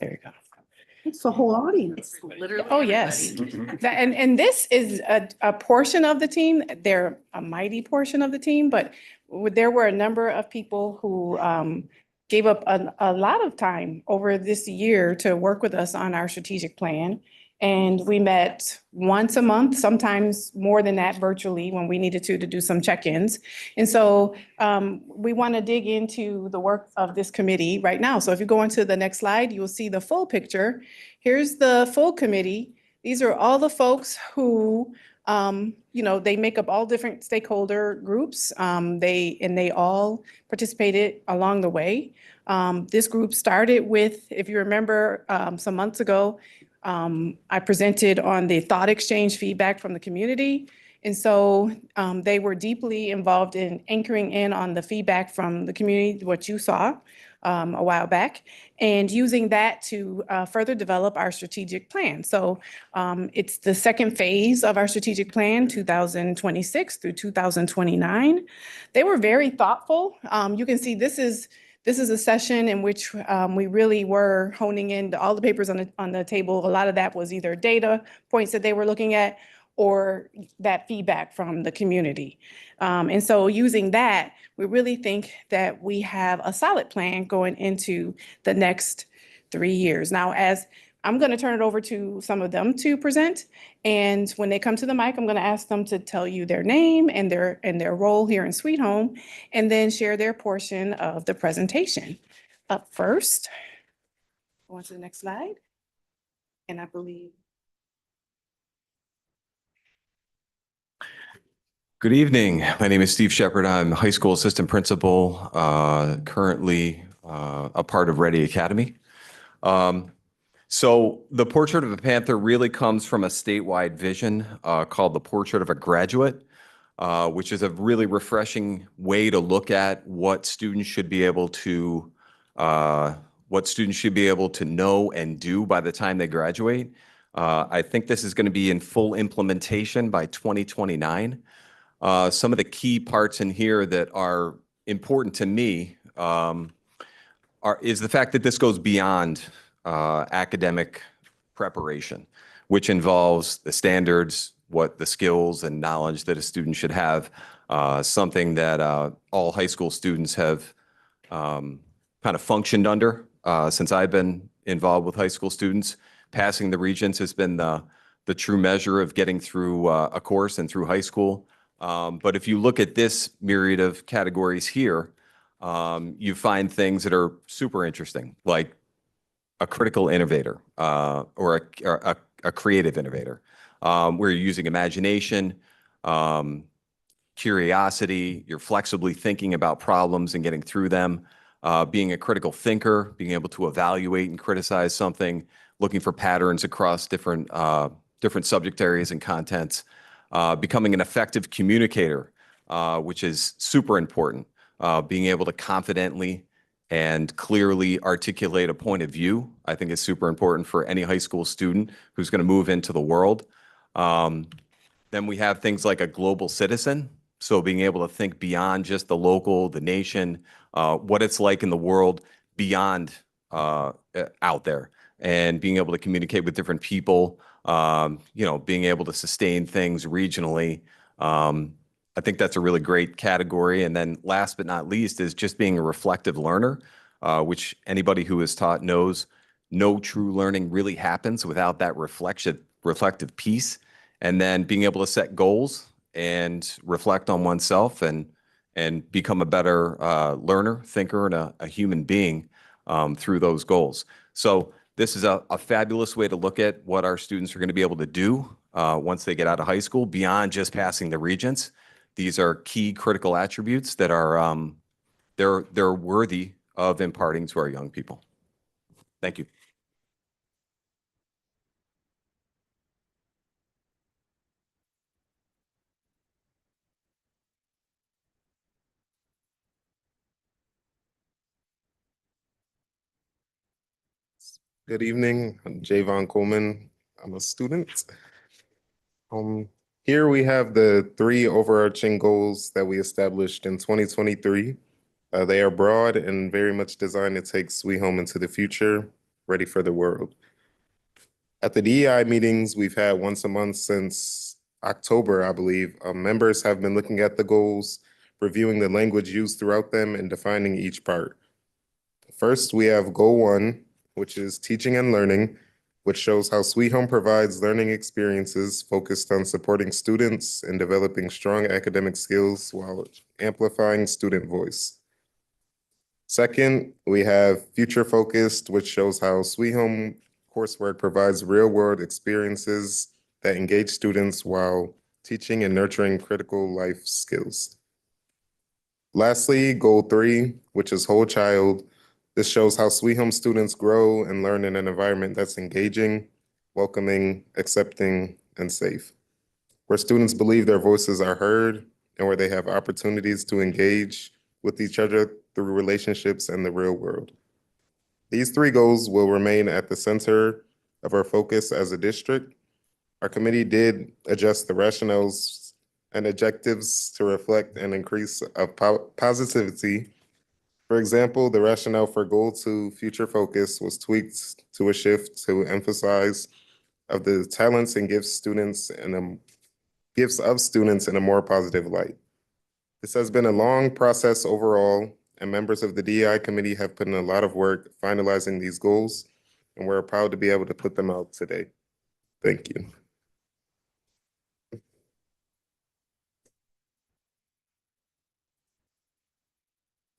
There you go. It's the whole audience. Literally. Oh, yes. everybody. And this is a portion of the team. They're a mighty portion of the team, but there were a number of people who gave up a lot of time over this year to work with us on our strategic plan. And we met once a month, sometimes more than that virtually when we needed to do some check-ins. And so we want to dig into the work of this committee right now. So if you go into the next slide, you will see the full picture. Here's the full committee. These are all the folks who, they make up all different stakeholder groups. They all participated along the way. This group started with, if you remember, some months ago, I presented on the thought exchange feedback from the community. And so they were deeply involved in anchoring in on the feedback from the community, what you saw a while back, and using that to further develop our strategic plan. So it's the second phase of our strategic plan, 2026 through 2029. They were very thoughtful. You can see this is a session in which we really were honing in all the papers on the table. A lot of that was either data points that they were looking at or that feedback from the community. And so using that, we really think that we have a solid plan going into the next 3 years. Now, as I'm going to turn it over to some of them to present. And when they come to the mic, I'm going to ask them to tell you their name and their role here in Sweet Home, and then share their portion of the presentation. Up first, go on to the next slide. And I believe. Good evening. My name is Steve Shepard. I'm a high school assistant principal, currently a part of Ready Academy. So the Portrait of a Panther really comes from a statewide vision called the Portrait of a Graduate, which is a really refreshing way to look at what students should be able to know and do by the time they graduate. I think this is going to be in full implementation by 2029. Some of the key parts in here that are important to me is the fact that this goes beyond academic preparation, which involves the standards, what the skills and knowledge that a student should have, something that all high school students have kind of functioned under since I've been involved with high school students. Passing the Regents has been the true measure of getting through a course and through high school. But if you look at this myriad of categories here, you find things that are super interesting, like a critical innovator or a creative innovator, where you're using imagination, curiosity, you're flexibly thinking about problems and getting through them, being a critical thinker, being able to evaluate and criticize something, looking for patterns across different subject areas and contents, becoming an effective communicator, which is super important, being able to confidently and clearly articulate a point of view, I think is super important for any high school student who's going to move into the world. Then we have things like a global citizen. So being able to think beyond just the local, the nation, what it's like in the world beyond out there, and being able to communicate with different people, being able to sustain things regionally. I think that's a really great category. And then last but not least is just being a reflective learner, which anybody who is taught knows no true learning really happens without that reflective piece. And then being able to set goals and reflect on oneself and become a better learner, thinker, and a human being through those goals. So this is a fabulous way to look at what our students are going to be able to do once they get out of high school beyond just passing the Regents. These are key critical attributes that are they're worthy of imparting to our young people. Thank you. Good evening. I'm Javon Coleman. I'm a student. Here we have the 3 overarching goals that we established in 2023. They are broad and very much designed to take Sweet Home into the future. ready for the world. At the DEI meetings we've had once a month since October, I believe, members have been looking at the goals, reviewing the language used throughout them, and defining each part. First, we have Goal 1, which is teaching and learning, which shows how Sweet Home provides learning experiences focused on supporting students and developing strong academic skills while amplifying student voice. Second, we have Future Focused, which shows how Sweet Home coursework provides real-world experiences that engage students while teaching and nurturing critical life skills. Lastly, Goal 3, which is Whole Child. This shows how Sweet Home students grow and learn in an environment that's engaging, welcoming, accepting, and safe, where students believe their voices are heard and where they have opportunities to engage with each other through relationships and the real world. These 3 goals will remain at the center of our focus as a district. Our committee did adjust the rationales and objectives to reflect an increase of positivity. For example, the rationale for Goal 2, Future Focus, was tweaked to a shift to emphasize of the talents and gifts of students in a more positive light. This has been a long process overall, and members of the DEI committee have put in a lot of work finalizing these goals, and we're proud to be able to put them out today. Thank you.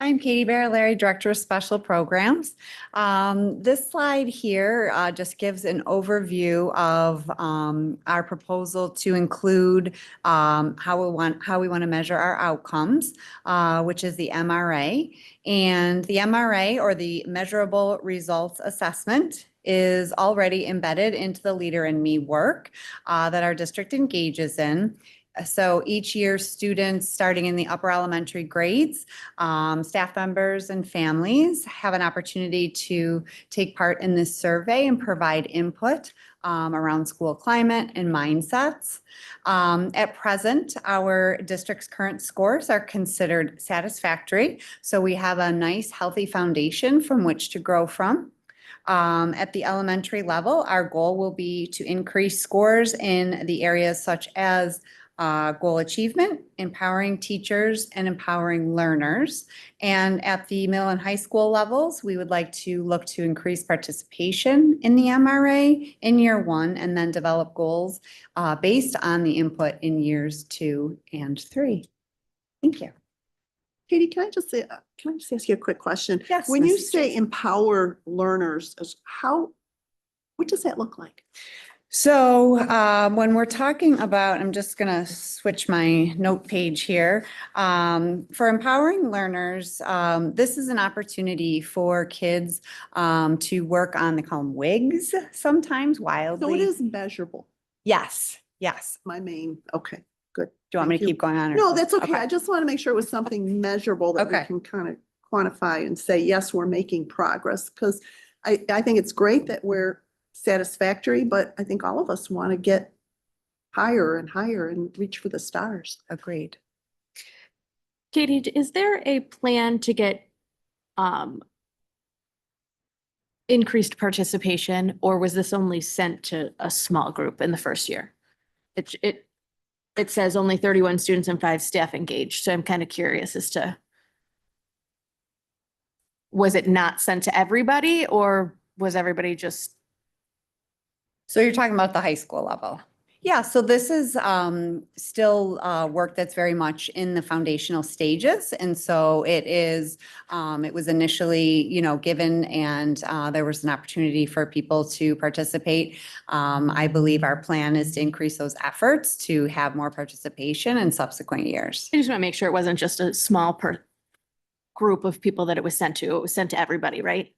I'm Katie Barrelari, Director of Special Programs. This slide here just gives an overview of our proposal to include how we want to measure our outcomes, which is the MRA. And the MRA, or the Measurable Results Assessment, is already embedded into the Leader in Me work that our district engages in. So each year, students starting in the upper elementary grades, staff members and families have an opportunity to take part in this survey and provide input around school climate and mindsets. At present, our district's current scores are considered satisfactory. So we have a nice, healthy foundation from which to grow from. At the elementary level, our goal will be to increase scores in the areas such as goal achievement, empowering teachers, and empowering learners. And at the middle and high school levels, we would like to look to increase participation in the MRA in year 1, and then develop goals based on the input in years 2 and 3. Thank you. Katie, can I just ask you a quick question? Yes, When you Mrs. say empower learners, what does that look like? So when we're talking about, I'm just going to switch my note page here. For empowering learners, this is an opportunity for kids to work on, they call them WIGs sometimes, wildly. So it is measurable. Yes, yes. Okay, good. Do you want me Thank to you. keep going on? or- No, that's okay. I just want to make sure it was something measurable that we Okay. can kind of quantify and say, yes, we're making progress. Because I think it's great that we're satisfactory, but I think all of us want to get higher and higher and reach for the stars. Agreed. Katie, is there a plan to get increased participation, or was this only sent to a small group in the first year? It says only 31 students and 5 staff engaged, so I'm kind of curious as to, was it not sent to everybody, or was everybody just? So you're talking about the high school level? Yeah, so this is still work that's very much in the foundational stages. And so it was initially, given, and there was an opportunity for people to participate. I believe our plan is to increase those efforts to have more participation in subsequent years. I just want to make sure it wasn't just a small group of people that it was sent to. It was sent to everybody, right?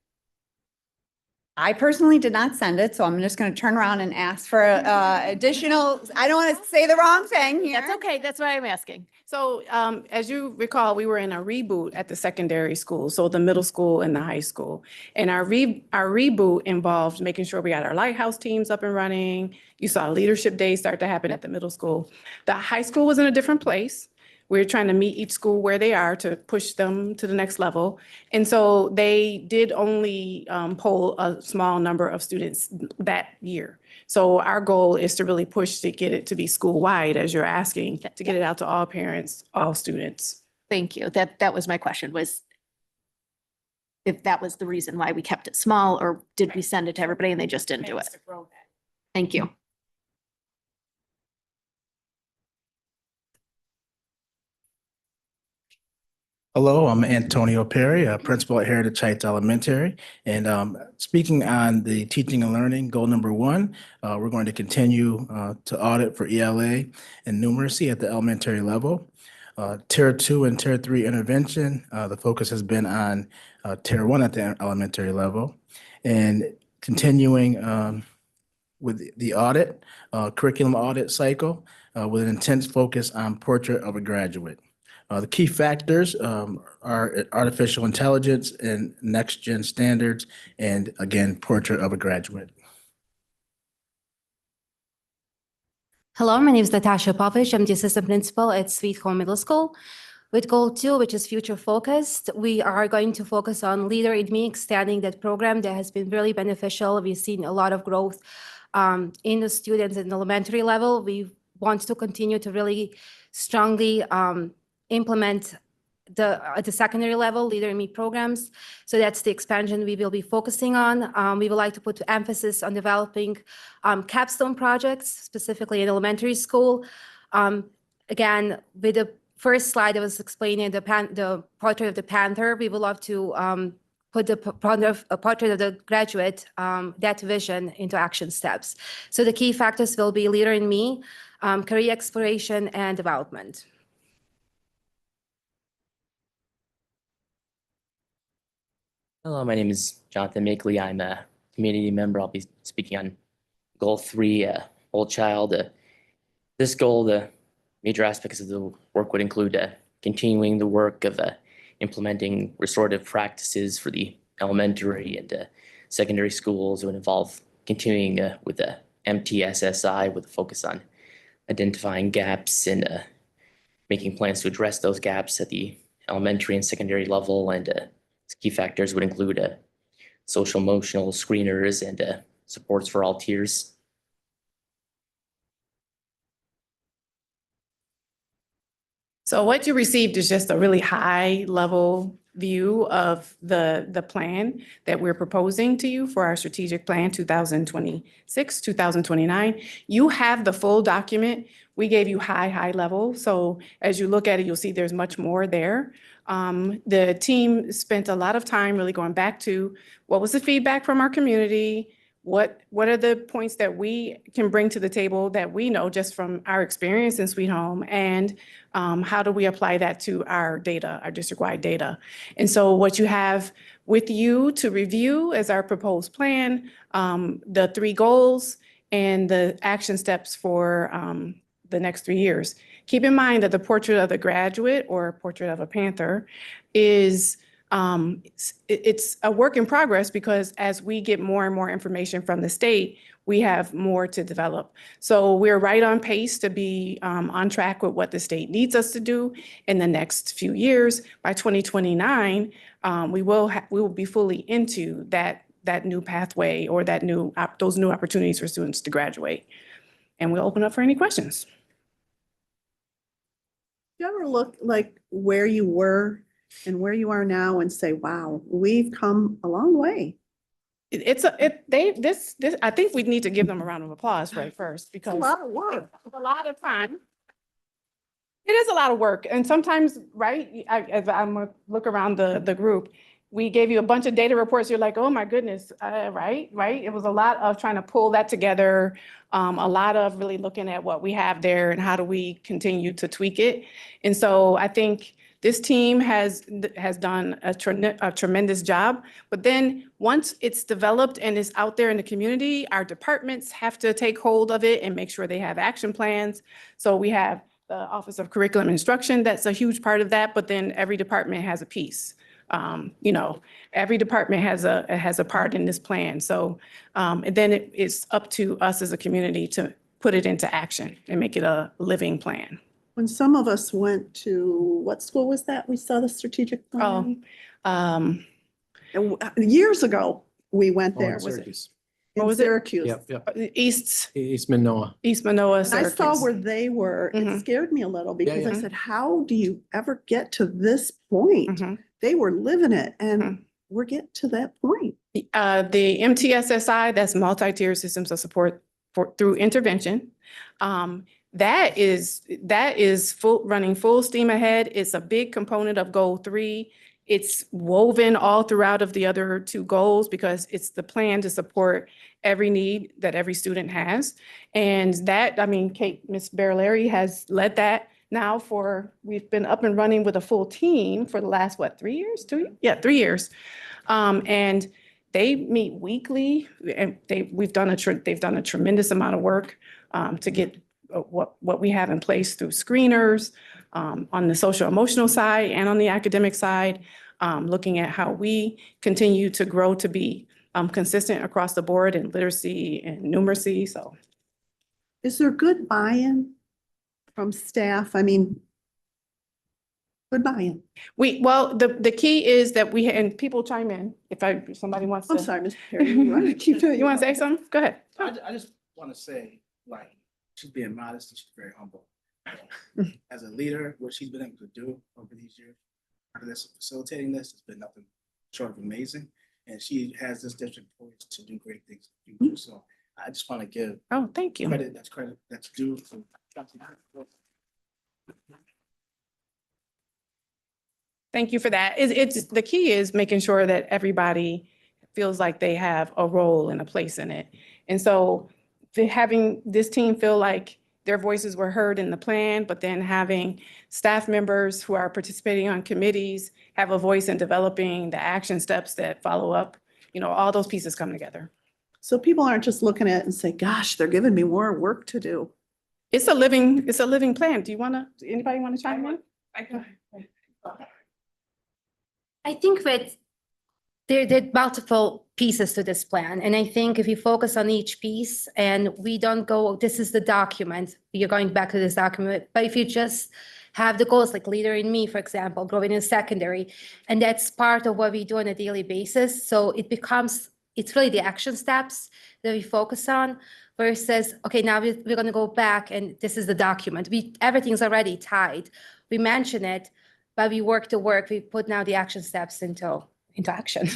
I personally did not send it, so I'm just going to turn around and ask for additional, I don't want to say the wrong thing here. That's okay. That's why I'm asking. So as you recall, we were in a reboot at the secondary school, so the middle school and the high school. And our reboot involved making sure we got our lighthouse teams up and running. You saw leadership days start to happen at the middle school. The high school was in a different place. We're trying to meet each school where they are to push them to the next level. And so they did only poll a small number of students that year. So our goal is to really push to get it to be school-wide, as you're asking, to get it out to all parents, all students. Thank you. That was my question, was if that was the reason why we kept it small, or did we send it to everybody and they just didn't do it? Thank you. Hello, I'm Antonio Perry, principal at Heritage Heights Elementary. And speaking on the teaching and learning, goal number 1, we're going to continue to audit for ELA and numeracy at the elementary level. Tier 2 and Tier 3 intervention, the focus has been on Tier 1 at the elementary level. And continuing with the audit, curriculum audit cycle with an intense focus on portrait of a graduate. The key factors are artificial intelligence and next-gen standards, and again, portrait of a graduate. Hello, my name is Natasha Popish. I'm the assistant principal at Sweet Home Middle School. With goal 2, which is future focused, we are going to focus on Leader in Me, extending that program that has been really beneficial. We've seen a lot of growth in the students at the elementary level. We want to continue to really strongly implement at the secondary level Leader in Me programs. So that's the expansion we will be focusing on. We would like to put emphasis on developing capstone projects, specifically in elementary school. Again, with the first slide I was explaining the portrait of the Panther, we would love to put the portrait of the graduate, that vision into action steps. So the key factors will be Leader in Me, career exploration, and development. Hello, my name is Jonathan Makeley. I'm a community member. I'll be speaking on goal 3, whole child. This goal, the major aspects of the work would include continuing the work of implementing restorative practices for the elementary and secondary schools. It would involve continuing with the MTSSI with a focus on identifying gaps and making plans to address those gaps at the elementary and secondary level. And key factors would include social emotional screeners and supports for all tiers. So what you received is just a really high level view of the plan that we're proposing to you for our strategic plan 2026, 2029. You have the full document. We gave you high level. So as you look at it, you'll see there's much more there. The team spent a lot of time really going back to what was the feedback from our community, what are the points that we can bring to the table that we know just from our experience in Sweet Home, and how do we apply that to our data, our district-wide data. And so what you have with you to review is our proposed plan, the 3 goals, and the action steps for the next 3 years. Keep in mind that the portrait of the graduate, or portrait of a Panther, is it's a work in progress, because as we get more and more information from the state, we have more to develop. So we're right on pace to be on track with what the state needs us to do in the next few years. By 2029, we will be fully into that new pathway, or those new opportunities for students to graduate. And we'll open up for any questions. Do you ever look like where you were and where you are now and say, wow, we've come a long way? I think we need to give them a round of applause right first, because It's a lot of work. it's a lot of time. It is a lot of work. And sometimes, right, as I'm look around the group, we gave you a bunch of data reports. You're like, oh my goodness, right? It was a lot of trying to pull that together, a lot of really looking at what we have there and how do we continue to tweak it. And so I think this team has done a tremendous job. But then once it's developed and is out there in the community, our departments have to take hold of it and make sure they have action plans. So we have the Office of Curriculum Instruction, that's a huge part of that, but then every department has a piece. Every department has a part in this plan. So and then it's up to us as a community to put it into action and make it a living plan. When some of us went to, what school was that? We saw the strategic plan. Um, Years ago, we went Oh, in there. Was it Syracuse. in What was it? Syracuse? Yep, yep. East Manoa. Manoa, And I saw Syracuse. where they were. It Mhm. scared me a little because I yeah. said, how do you ever get to this point? Mhm. They were living it and Mhm. we're getting to that point. The MTSSI, that's multi-tier systems of support through intervention. That is running full steam ahead. It's a big component of goal 3. It's woven all throughout of the other 2 goals because it's the plan to support every need that every student has. And that, I mean, Ms. Barillari has led that now we've been up and running with a full team for the last, 3 years, 2 years? Yeah, 3 years. And they meet weekly and they've done a tremendous amount of work to get what we have in place through screeners on the social emotional side and on the academic side, looking at how we continue to grow to be consistent across the board in literacy and numeracy. So Is there good buy-in from staff? I mean, good buy-in. well, the key is that and people chime in if somebody wants to. I'm sorry, Ms. Perry. You want to keep You want to say something? Go ahead. I just want to say, like, she's being modest and she's very humble. As a leader, what she's been able to do over these years, part of this, facilitating this, has been nothing short of amazing. And she has this district poised to do great things in the future. So I just want to give Oh, thank you. credit that's due to. Thank you for that. It's the key is making sure that everybody feels like they have a role and a place in it. And so having this team feel like their voices were heard in the plan, but then having staff members who are participating on committees have a voice in developing the action steps that follow up, all those pieces come together. So people aren't just looking at it and say, gosh, they're giving me more work to do. It's a living plan. Anybody want to chime in? I think that there are multiple pieces to this plan. And I think if you focus on each piece and we don't go, this is the document, you're going back to this document. But if you just have the goals like Leader in Me, for example, growing in secondary, and that's part of what we do on a daily basis. So it's really the action steps that we focus on versus, okay, now we're going to go back and this is the document. Everything's already tied. We mention it, but we work the work. We put now the action steps into action.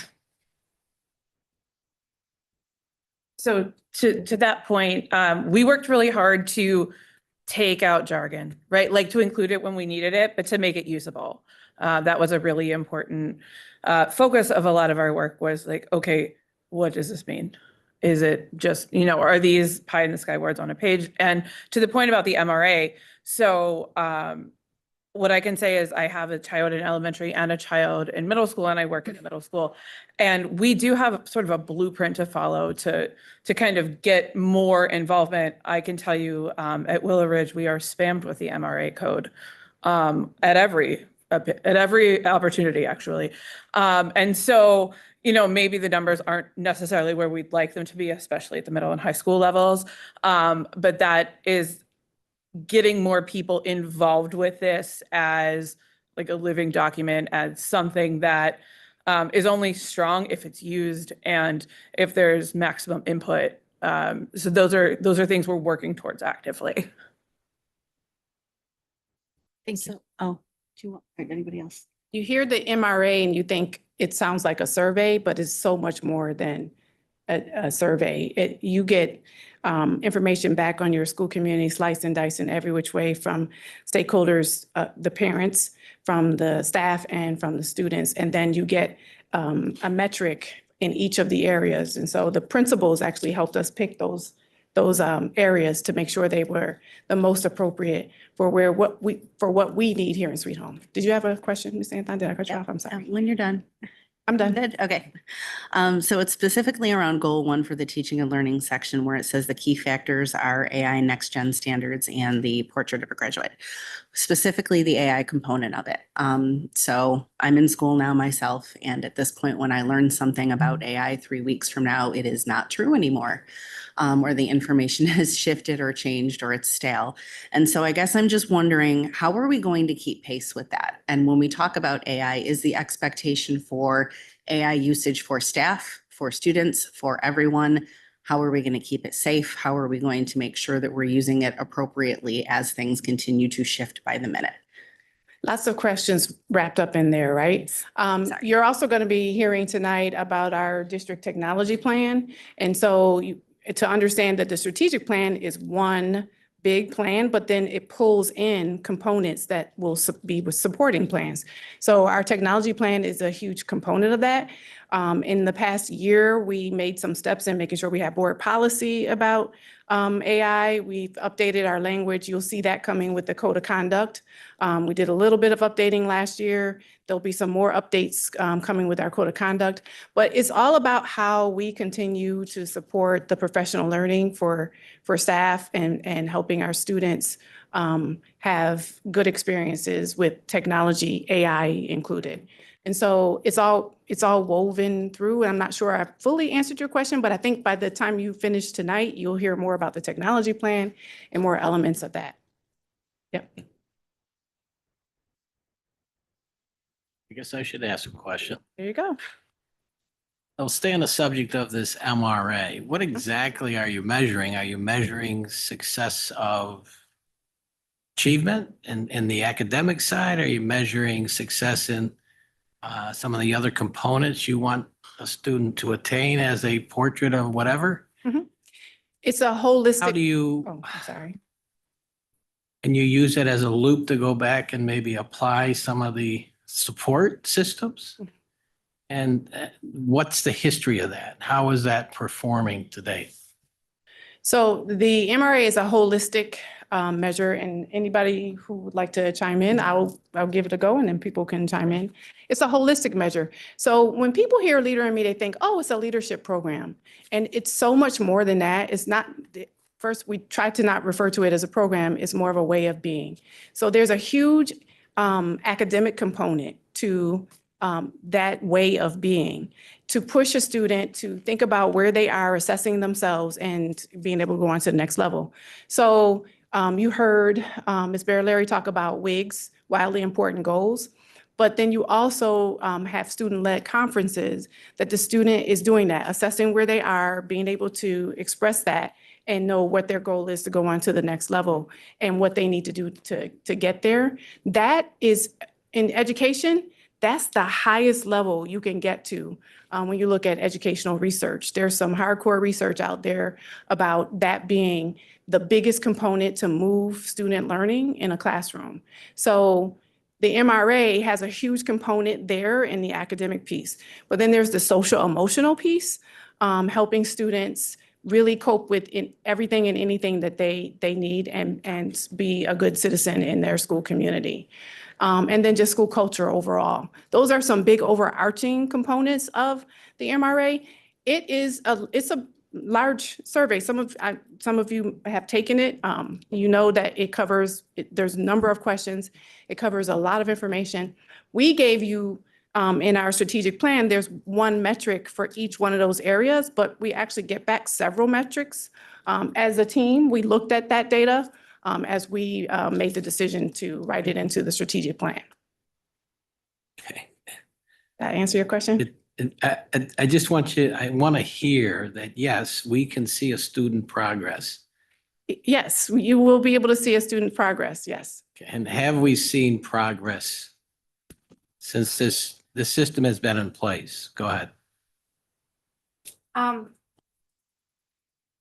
So to that point, we worked really hard to take out jargon, right? Like to include it when we needed it, but to make it usable. That was a really important focus of a lot of our work was like, okay, what does this mean? Is it just, are these pie in the sky words on a page? And to the point about the MRA, so what I can say is I have a child in elementary and a child in middle school, and I work in a middle school. And we do have sort of a blueprint to follow to kind of get more involvement. I can tell you at Willow Ridge, we are spammed with the MRA code at every opportunity, actually. And so, maybe the numbers aren't necessarily where we'd like them to be, especially at the middle and high school levels. But that is getting more people involved with this as like a living document, as something that is only strong if it's used and if there's maximum input. So those are things we're working towards actively. Think so. Oh, do you want, anybody else? You hear the MRA and you think it sounds like a survey, but it's so much more than a survey. You get information back on your school community, slice and dice in every which way from stakeholders, the parents, from the staff, and from the students. And then you get a metric in each of the areas. And so the principals actually helped us pick those areas to make sure they were the most appropriate for what we need here in Sweet Home. Did you have a question, Ms. Anthony? Did I cut you off? I'm sorry. When you're done. I'm done. Good, okay. So it's specifically around goal 1 for the teaching and learning section where it says the key factors are AI next gen standards and the portrait of a graduate. Specifically the AI component of it. So I'm in school now myself, and at this point, when I learn something about AI 3 weeks from now, it is not true anymore. Or the information has shifted or changed or it's stale. And so I guess I'm just wondering, how are we going to keep pace with that? And when we talk about AI, is the expectation for AI usage for staff, for students, for everyone? How are we going to keep it safe? How are we going to make sure that we're using it appropriately as things continue to shift by the minute? Lots of questions wrapped up in there, right? You're also going to be hearing tonight about our district technology plan. And so to understand that the strategic plan is one big plan, but then it pulls in components that will be with supporting plans. So our technology plan is a huge component of that. In the past year, we made some steps in making sure we have board policy about AI. We've updated our language. You'll see that coming with the code of conduct. We did a little bit of updating last year. There'll be some more updates coming with our code of conduct. But it's all about how we continue to support the professional learning for staff and helping our students have good experiences with technology, AI included. And so it's all woven through. And I'm not sure I fully answered your question, but I think by the time you finish tonight, you'll hear more about the technology plan and more elements of that. Yep. I guess I should ask a question. There you go. I'll stay on the subject of this MRA. What exactly are you measuring? Are you measuring success of achievement in the academic side? Are you measuring success in some of the other components you want a student to attain as a portrait of whatever? It's a holistic. How do you, Oh, I'm sorry. and you use it as a loop to go back and maybe apply some of the support systems? And what's the history of that? How is that performing today? So the MRA is a holistic measure, and anybody who would like to chime in, I'll give it a go, and then people can chime in. It's a holistic measure. So when people hear Leader in Me, they think, oh, it's a leadership program. And it's so much more than that. It's not, first, we try to not refer to it as a program. It's more of a way of being. So there's a huge academic component to that way of being, to push a student to think about where they are assessing themselves and being able to go on to the next level. So you heard Ms. Berlieri talk about WIGs, wildly important goals, but then you also have student-led conferences that the student is doing that, assessing where they are, being able to express that and know what their goal is to go on to the next level and what they need to do to get there. That is, in education, that's the highest level you can get to when you look at educational research. There's some hardcore research out there about that being the biggest component to move student learning in a classroom. So the MRA has a huge component there in the academic piece. But then there's the social emotional piece, helping students really cope with everything and anything that they need and be a good citizen in their school community. And then just school culture overall. Those are some big overarching components of the MRA. It's a large survey. Some of you have taken it. You know that it covers, there's a number of questions. It covers a lot of information. We gave you, in our strategic plan, there's one metric for each one of those areas, but we actually get back several metrics. As a team, we looked at that data as we made the decision to write it into the strategic plan. Okay. That answer your question? I just want I want to hear that, yes, we can see a student progress. Yes, you will be able to see a student progress, yes. And have we seen progress since this system has been in place? Go ahead.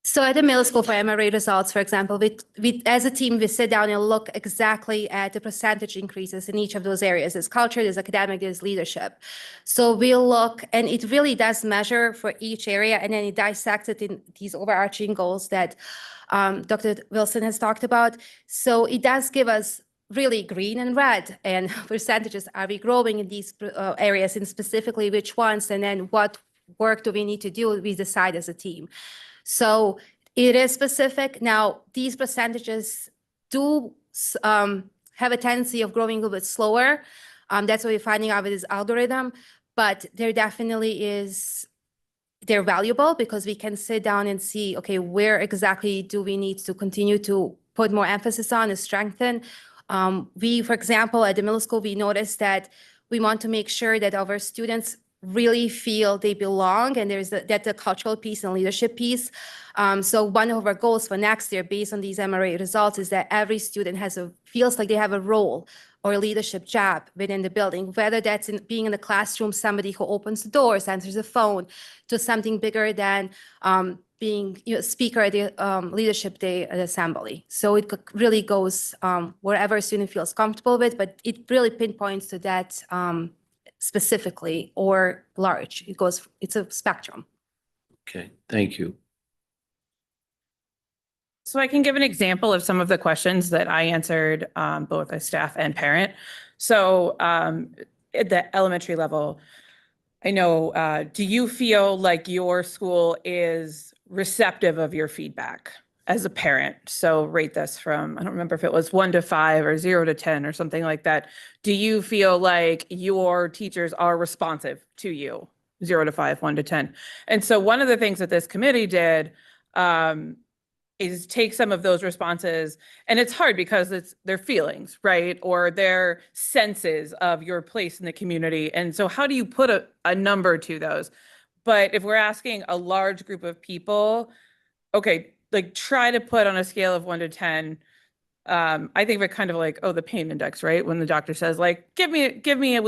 So at the middle school for MRA results, for example, we as a team, we sit down and look exactly at the percentage increases in each of those areas. There's culture, there's academic, there's leadership. So we'll look, and it really does measure for each area, and then it dissects it in these overarching goals that Dr. Wilson has talked about. So it does give us really green and red, and percentages, are we growing in these areas, and specifically which ones, and then what work do we need to do, we decide as a team. So it is specific. Now, these percentages do have a tendency of growing a little bit slower. That's what we're finding out with this algorithm, but there definitely is, they're valuable because we can sit down and see, okay, where exactly do we need to continue to put more emphasis on and strengthen. We, for example, at the middle school, we noticed that we want to make sure that our students really feel they belong, and there's that the cultural piece and leadership piece. So one of our goals for next year, based on these MRA results, is that every student feels like they have a role or a leadership job within the building, whether that's in being in the classroom, somebody who opens the doors, answers the phone, to something bigger than being a speaker at the leadership day at assembly. So it really goes wherever a student feels comfortable with, but it really pinpoints to that specifically or large. It's a spectrum. Okay, thank you. So I can give an example of some of the questions that I answered both as staff and parent. So at the elementary level, I know, do you feel like your school is receptive of your feedback as a parent? So rate this from, I don't remember if it was 1 to 5 or 0 to 10 or something like that. Do you feel like your teachers are responsive to you? 0 to 5, 1 to 10. And so one of the things that this committee did is take some of those responses, and it's hard because it's their feelings, right? Or their senses of your place in the community. And so how do you put a number to those? But if we're asking a large group of people, okay, like try to put on a scale of 1 to 10. I think of it kind of like, oh, the pain index, right? When the doctor says like, give me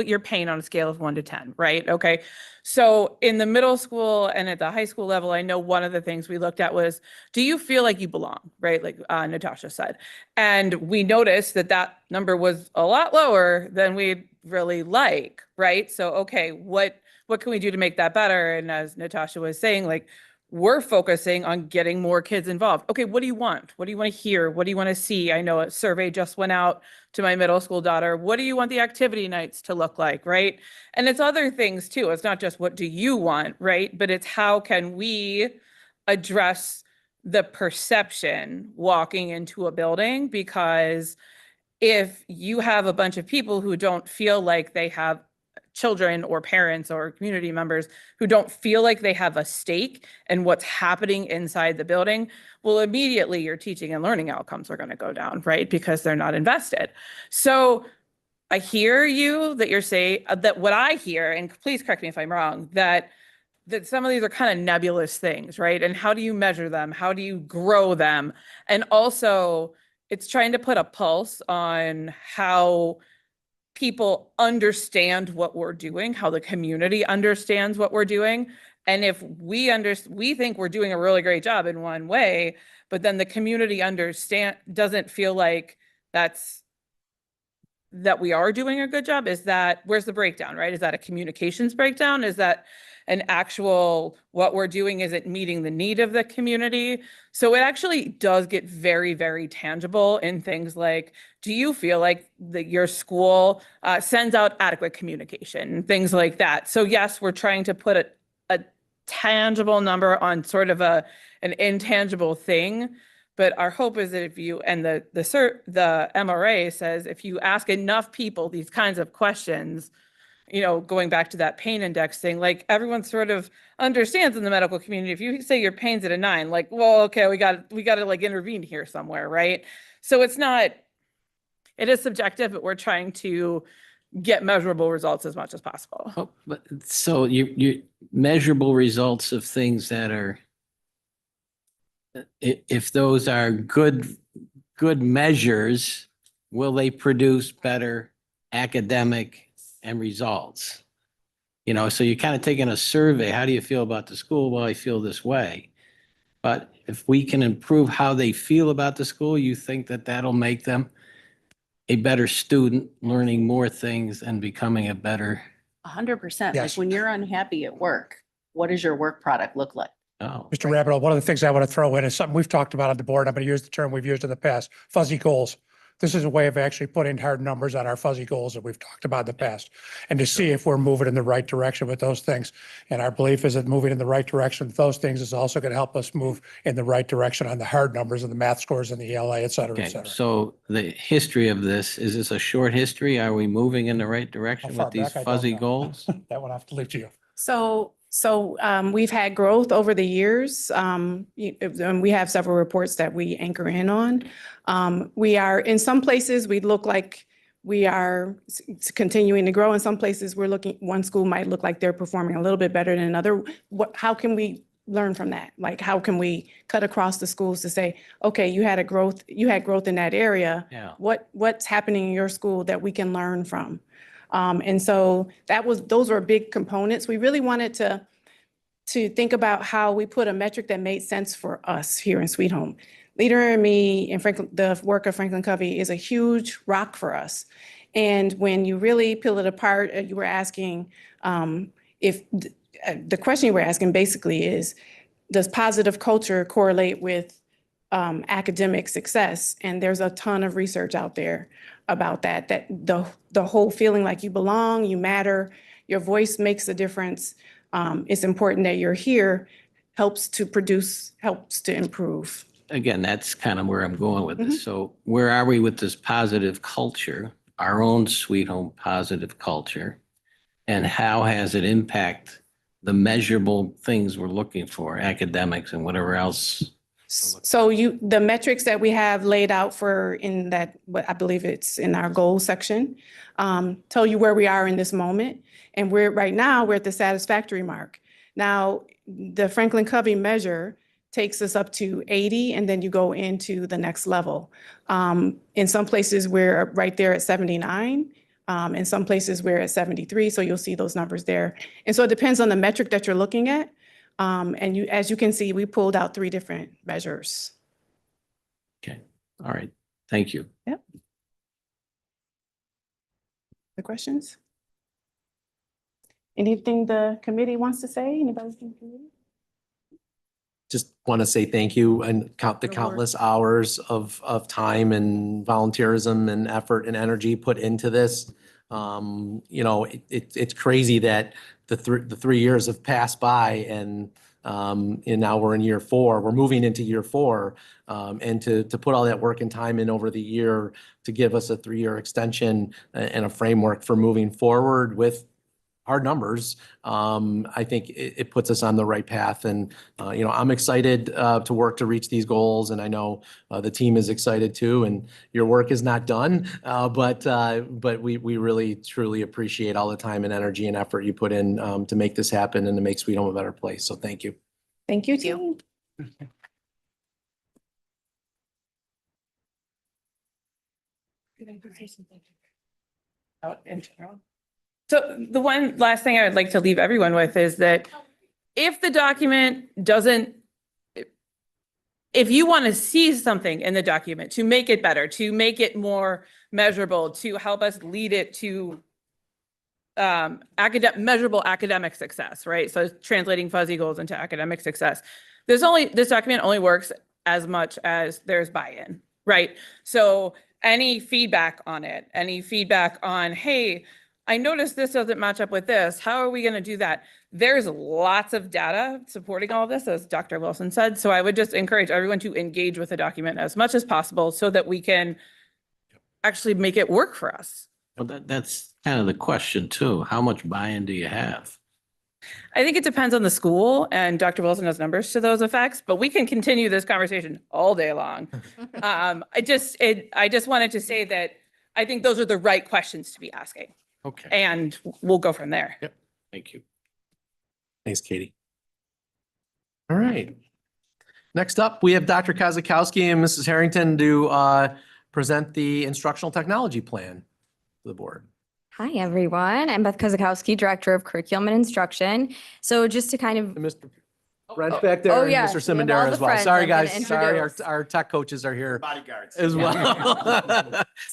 your pain on a scale of 1 to 10, right? Okay. So in the middle school and at the high school level, I know one of the things we looked at was, do you feel like you belong, right? Like Natasha said. And we noticed that that number was a lot lower than we'd really like, right? So, okay, what can we do to make that better? And as Natasha was saying, like, we're focusing on getting more kids involved. Okay, what do you want? What do you want to hear? What do you want to see? I know a survey just went out to my middle school daughter. What do you want the activity nights to look like, right? And it's other things too. It's not just what do you want, right? But it's how can we address the perception walking into a building? Because if you have a bunch of people who don't feel like they have children or parents or community members who don't feel like they have a stake in what's happening inside the building, well, immediately your teaching and learning outcomes are going to go down, right? Because they're not invested. So I hear you that you're saying that what I hear, and please correct me if I'm wrong, that some of these are kind of nebulous things, right? And how do you measure them? How do you grow them? And also it's trying to put a pulse on how people understand what we're doing, how the community understands what we're doing. And if we think we're doing a really great job in one way, but then the community doesn't feel like that we are doing a good job, where's the breakdown, right? Is that a communications breakdown? Is that an actual, what we're doing isn't meeting the need of the community? So it actually does get very, very tangible in things like, do you feel like your school sends out adequate communication, things like that? So yes, we're trying to put a tangible number on sort of an intangible thing. But our hope is that if you, and the MRA says, if you ask enough people these kinds of questions, you know, going back to that pain index thing, like everyone sort of understands in the medical community, if you say your pain's at a 9, like, well, okay, we got to like intervene here somewhere, right? So it is subjective, but we're trying to get measurable results as much as possible. Oh, but so you measurable results of things that are, if those are good measures, will they produce better academic and results? You know, so you're kind of taking a survey. How do you feel about the school? Well, I feel this way. But if we can improve how they feel about the school, you think that that'll make them a better student, learning more things and becoming a better. 100%. Like Yes. when you're unhappy at work, what does your work product look like? Oh, Mr. Rabideau, one of the things I want to throw in is something we've talked about on the board. I'm going to use the term we've used in the past, fuzzy goals. this is a way of actually putting hard numbers on our fuzzy goals that we've talked about in the past, and to see if we're moving in the right direction with those things. And our belief is that moving in the right direction with those things is also going to help us move in the right direction on the hard numbers and the math scores and the ELA, et cetera, et Okay, cetera. so the history of this, is this a short history? Are we moving in the right How direction far with these back, I don't fuzzy know. goals? That one I have to leave to you. So we've had growth over the years. And we have several reports that we anchor in on. We are, in some places, we look like we are continuing to grow. In some places, one school might look like they're performing a little bit better than another. How can we learn from that? Like, how can we cut across the schools to say, okay, you had growth in that area. Yeah. What's happening in your school that we can learn from? And so those were big components. We really wanted to think about how we put a metric that made sense for us here in Sweet Home. Leader in Me and the work of Franklin Covey is a huge rock for us. And when you really peel it apart, you were asking if the question you were asking basically is, does positive culture correlate with academic success? And there's a ton of research out there about that the whole feeling like you belong, you matter, your voice makes a difference. It's important that you're here, helps to improve. Again, that's kind of where I'm going with this. So where are we with this positive culture, our own Sweet Home positive culture? And how has it impact the measurable things we're looking for, academics and whatever else? So the metrics that we have laid out in that, what I believe it's in our goal section, tell you where we are in this moment. And right now, we're at the satisfactory mark. Now, the Franklin Covey measure takes us up to 80, and then you go into the next level. In some places, we're right there at 79. In some places, we're at 73. So you'll see those numbers there. And so it depends on the metric that you're looking at. And as you can see, we pulled out 3 different measures. Okay, all right, thank you. Yep. The questions? Anything the committee wants to say? Anybody from the committee? Just want to say thank you and count the countless hours of time and volunteerism and effort and energy put into this. It's crazy that the 3 years have passed by and now we're in year 4. We're moving into year 4, and to put all that work and time in over the year to give us a 3-year extension and a framework for moving forward with hard numbers. I think it puts us on the right path, and I'm excited to work to reach these goals, and I know the team is excited too. And your work is not done, but we really truly appreciate all the time and energy and effort you put in to make this happen and to make Sweet Home a better place. So thank you. Thank you, team. In general. So the one last thing I would like to leave everyone with is that if the document doesn't, if you want to see something in the document to make it better, to make it more measurable, to help us lead it to measurable academic success, right? So translating fuzzy goals into academic success. This document only works as much as there's buy-in, right? So any feedback on it, any feedback on, hey, I noticed this doesn't match up with this. How are we going to do that? There's lots of data supporting all of this, as Dr. Wilson said. So I would just encourage everyone to engage with the document as much as possible so that we can actually make it work for us. Well, that's kind of the question too. How much buy-in do you have? I think it depends on the school, and Dr. Wilson has numbers to those effects, but we can continue this conversation all day long. I just wanted to say that I think those are the right questions to be asking. Okay. And we'll go from there. Yep. Thank you. Thanks, Katie. All right. Next up, we have Dr. Kozakowski and Mrs. Harrington to present the instructional technology plan to the board. Hi, everyone. I'm Beth Kozakowski, Director of Curriculum and Instruction. So just to kind of... Mr. Brent's back there and yeah, Mr. we have all Simondare the as well. friends Sorry, I'm gonna guys. Sorry, introduce. our tech coaches are here Bodyguards. as well.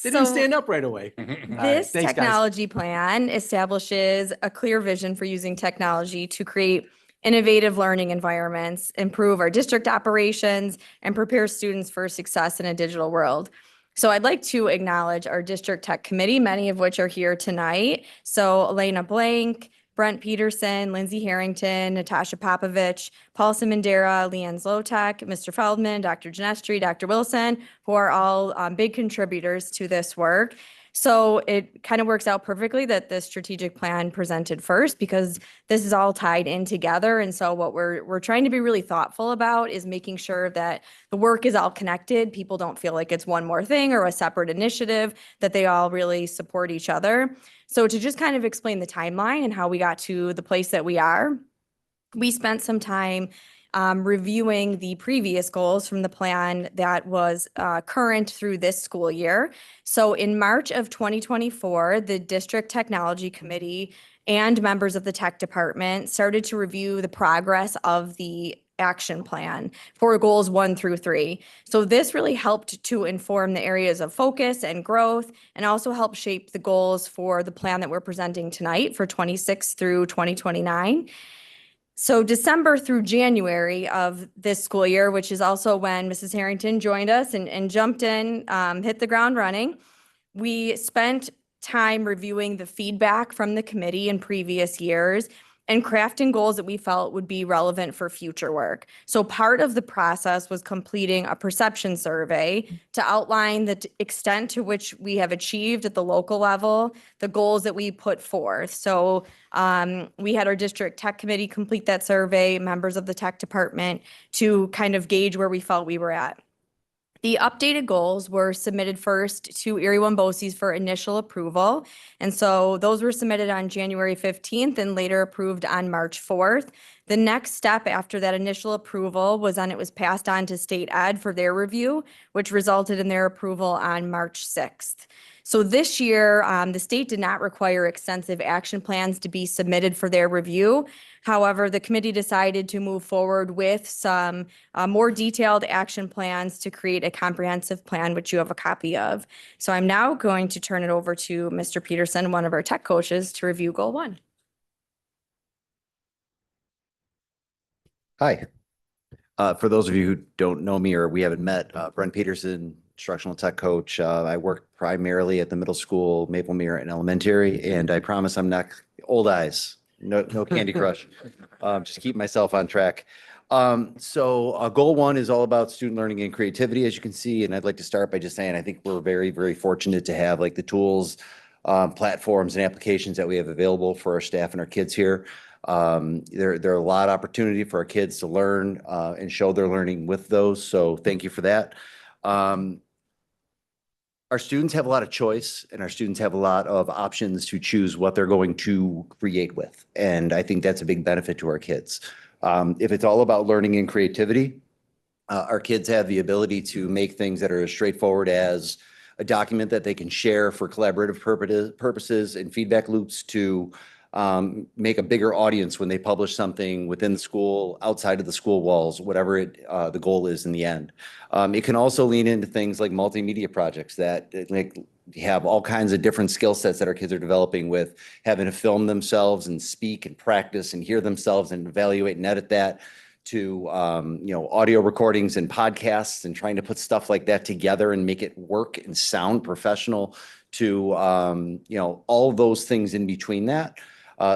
They didn't stand up right away. All right, This thanks, guys. technology plan establishes a clear vision for using technology to create innovative learning environments, improve our district operations, and prepare students for success in a digital world. So I'd like to acknowledge our district tech committee, many of which are here tonight. So Elena Blank, Brent Peterson, Lindsay Harrington, Natasha Popovich, Paul Simondera, Leanne Zlotek, Mr. Feldman, Dr. Genestri, Dr. Wilson, who are all big contributors to this work. So it kind of works out perfectly that the strategic plan presented first, because this is all tied in together. And so what we're trying to be really thoughtful about is making sure that the work is all connected. People don't feel like it's one more thing or a separate initiative, that they all really support each other. So to just kind of explain the timeline and how we got to the place that we are, we spent some time reviewing the previous goals from the plan that was current through this school year. So in March of 2024, the District Technology Committee and members of the tech department started to review the progress of the action plan for goals 1 through 3. So this really helped to inform the areas of focus and growth, and also help shape the goals for the plan that we're presenting tonight for 26 through 2029. So December through January of this school year, which is also when Mrs. Harrington joined us and jumped in, hit the ground running, we spent time reviewing the feedback from the committee in previous years and crafting goals that we felt would be relevant for future work. So part of the process was completing a perception survey to outline the extent to which we have achieved at the local level, the goals that we put forth. So we had our district tech committee complete that survey, members of the tech department, to kind of gauge where we felt we were at. The updated goals were submitted first to Erie-Wombosis for initial approval. And so those were submitted on January 15th and later approved on March 4th. The next step after that initial approval was it was passed on to State Ed for their review, which resulted in their approval on March 6th. So this year, the state did not require extensive action plans to be submitted for their review. However, the committee decided to move forward with some more detailed action plans to create a comprehensive plan, which you have a copy of. So I'm now going to turn it over to Mr. Peterson, one of our tech coaches, to review Goal 1. Hi. For those of you who don't know me or we haven't met, Brent Peterson, instructional tech coach. I work primarily at the middle school, Maplemere, and elementary, and I promise I'm not old eyes. No Candy Crush. Just keep myself on track. So Goal 1 is all about student learning and creativity, as you can see. And I'd like to start by just saying I think we're very, very fortunate to have like the tools, platforms, and applications that we have available for our staff and our kids here. There are a lot of opportunity for our kids to learn and show their learning with those. So thank you for that. Our students have a lot of choice, and our students have a lot of options to choose what they're going to create with. And I think that's a big benefit to our kids. If it's all about learning and creativity, our kids have the ability to make things that are as straightforward as a document that they can share for collaborative purposes and feedback loops, to make a bigger audience when they publish something within the school, outside of the school walls, whatever the goal is in the end. It can also lean into things like multimedia projects that have all kinds of different skill sets that our kids are developing, with having to film themselves and speak and practice and hear themselves and evaluate and edit that, to audio recordings and podcasts, and trying to put stuff like that together and make it work and sound professional, to all those things in between that.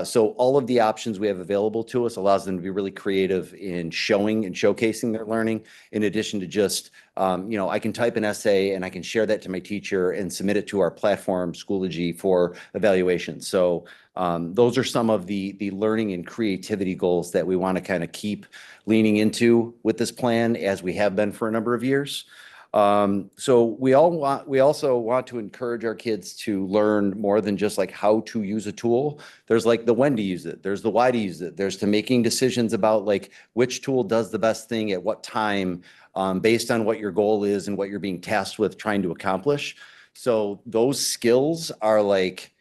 So all of the options we have available to us allows them to be really creative in showing and showcasing their learning, in addition to just, I can type an essay and I can share that to my teacher and submit it to our platform, Schoology, for evaluation. So those are some of the learning and creativity goals that we want to kind of keep leaning into with this plan, as we have been for a number of years. So we also want to encourage our kids to learn more than just like how to use a tool. There's like the when to use it. There's the why to use it. There's to making decisions about like which tool does the best thing at what time, based on what your goal is and what you're being tasked with trying to accomplish. So those skills are like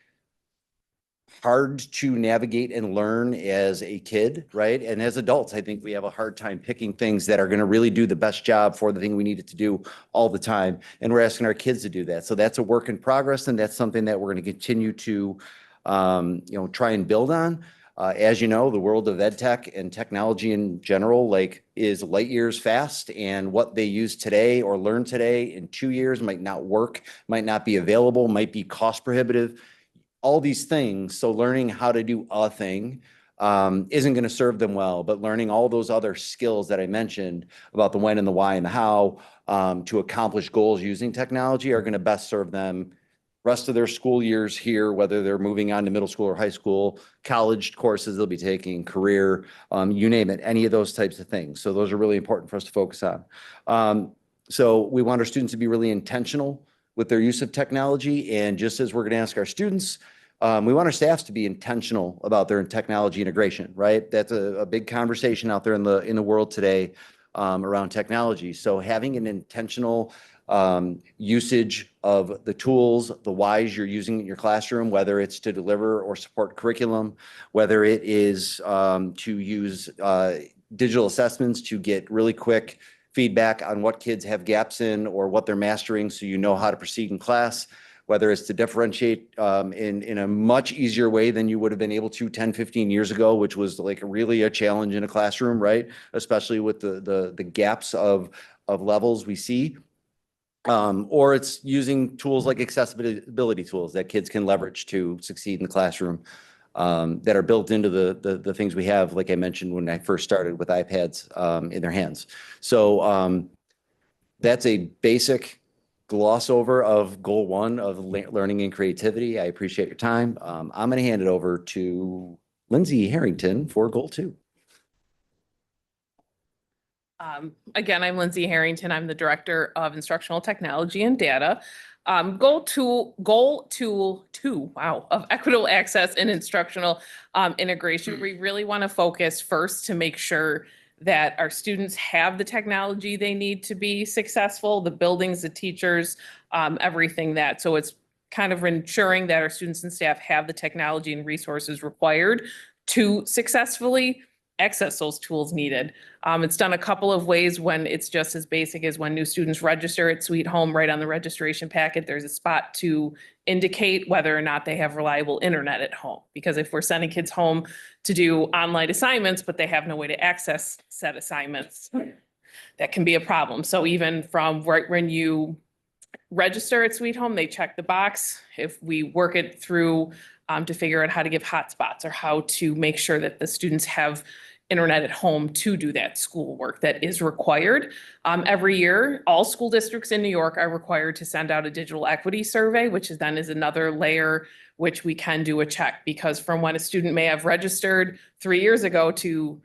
hard to navigate and learn as a kid, right? And as adults, I think we have a hard time picking things that are going to really do the best job for the thing we need it to do all the time. And we're asking our kids to do that. So that's a work in progress. And that's something that we're going to continue to, try and build on. As you know, the world of ed tech and technology in general, like is light years fast, and what they use today or learn today in 2 years might not work, might not be available, might be cost prohibitive, all these things. So learning how to do a thing isn't going to serve them well, but learning all those other skills that I mentioned about the when and the why and the how to accomplish goals using technology are going to best serve them rest of their school years here, whether they're moving on to middle school or high school, college courses they'll be taking, career, you name it, any of those types of things. So those are really important for us to focus on. So we want our students to be really intentional with their use of technology. And just as we're going to ask our students, we want our staffs to be intentional about their technology integration, right? That's a big conversation out there in the world today around technology. So having an intentional usage of the tools, the whys you're using in your classroom, whether it's to deliver or support curriculum, whether it is to use digital assessments to get really quick feedback on what kids have gaps in or what they're mastering so you know how to proceed in class, whether it's to differentiate in a much easier way than you would have been able to 10, 15 years ago, which was like really a challenge in a classroom, right? Especially with the gaps of levels we see. Or it's using tools like accessibility tools that kids can leverage to succeed in the classroom that are built into the things we have, like I mentioned when I first started with iPads in their hands. So that's a basic gloss over of goal 1 of learning and creativity. I appreciate your time. I'm going to hand it over to Lindsay Harrington for goal 2. Again, I'm Lindsay Harrington. I'm the Director of Instructional Technology and Data. Goal two, wow, of equitable access and instructional integration. We really want to focus first to make sure that our students have the technology they need to be successful, the buildings, the teachers, everything that. So it's kind of ensuring that our students and staff have the technology and resources required to successfully access those tools needed. It's done a couple of ways when it's just as basic as when new students register at Sweet Home, right on the registration packet, there's a spot to indicate whether or not they have reliable internet at home. Because if we're sending kids home to do online assignments, but they have no way to access said assignments, that can be a problem. So even from right when you register at Sweet Home, they check the box. If we work it through to figure out how to give hotspots or how to make sure that the students have internet at home to do that schoolwork that is required. Every year, all school districts in New York are required to send out a digital equity survey, which is then is another layer which we can do a check, because from when a student may have registered 3 years ago to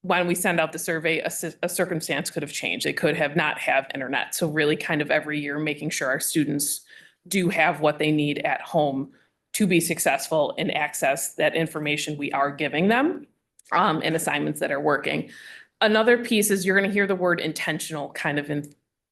when we send out the survey, a circumstance could have changed. They could have not have internet. So really kind of every year making sure our students do have what they need at home to be successful and access that information we are giving them and assignments that are working. Another piece is you're going to hear the word intentional kind of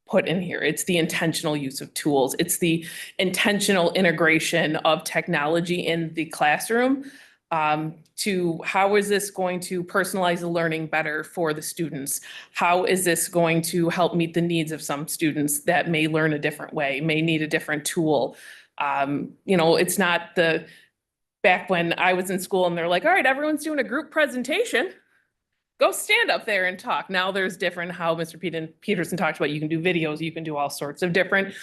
put in here. It's the intentional use of tools. It's the intentional integration of technology in the classroom to how is this going to personalize the learning better for the students? How is this going to help meet the needs of some students that may learn a different way, may need a different tool? It's not back when I was in school and they're like, all right, everyone's doing a group presentation. Go stand up there and talk. Now there's different how Mr. Peterson talked about, you can do videos, you can do all sorts of different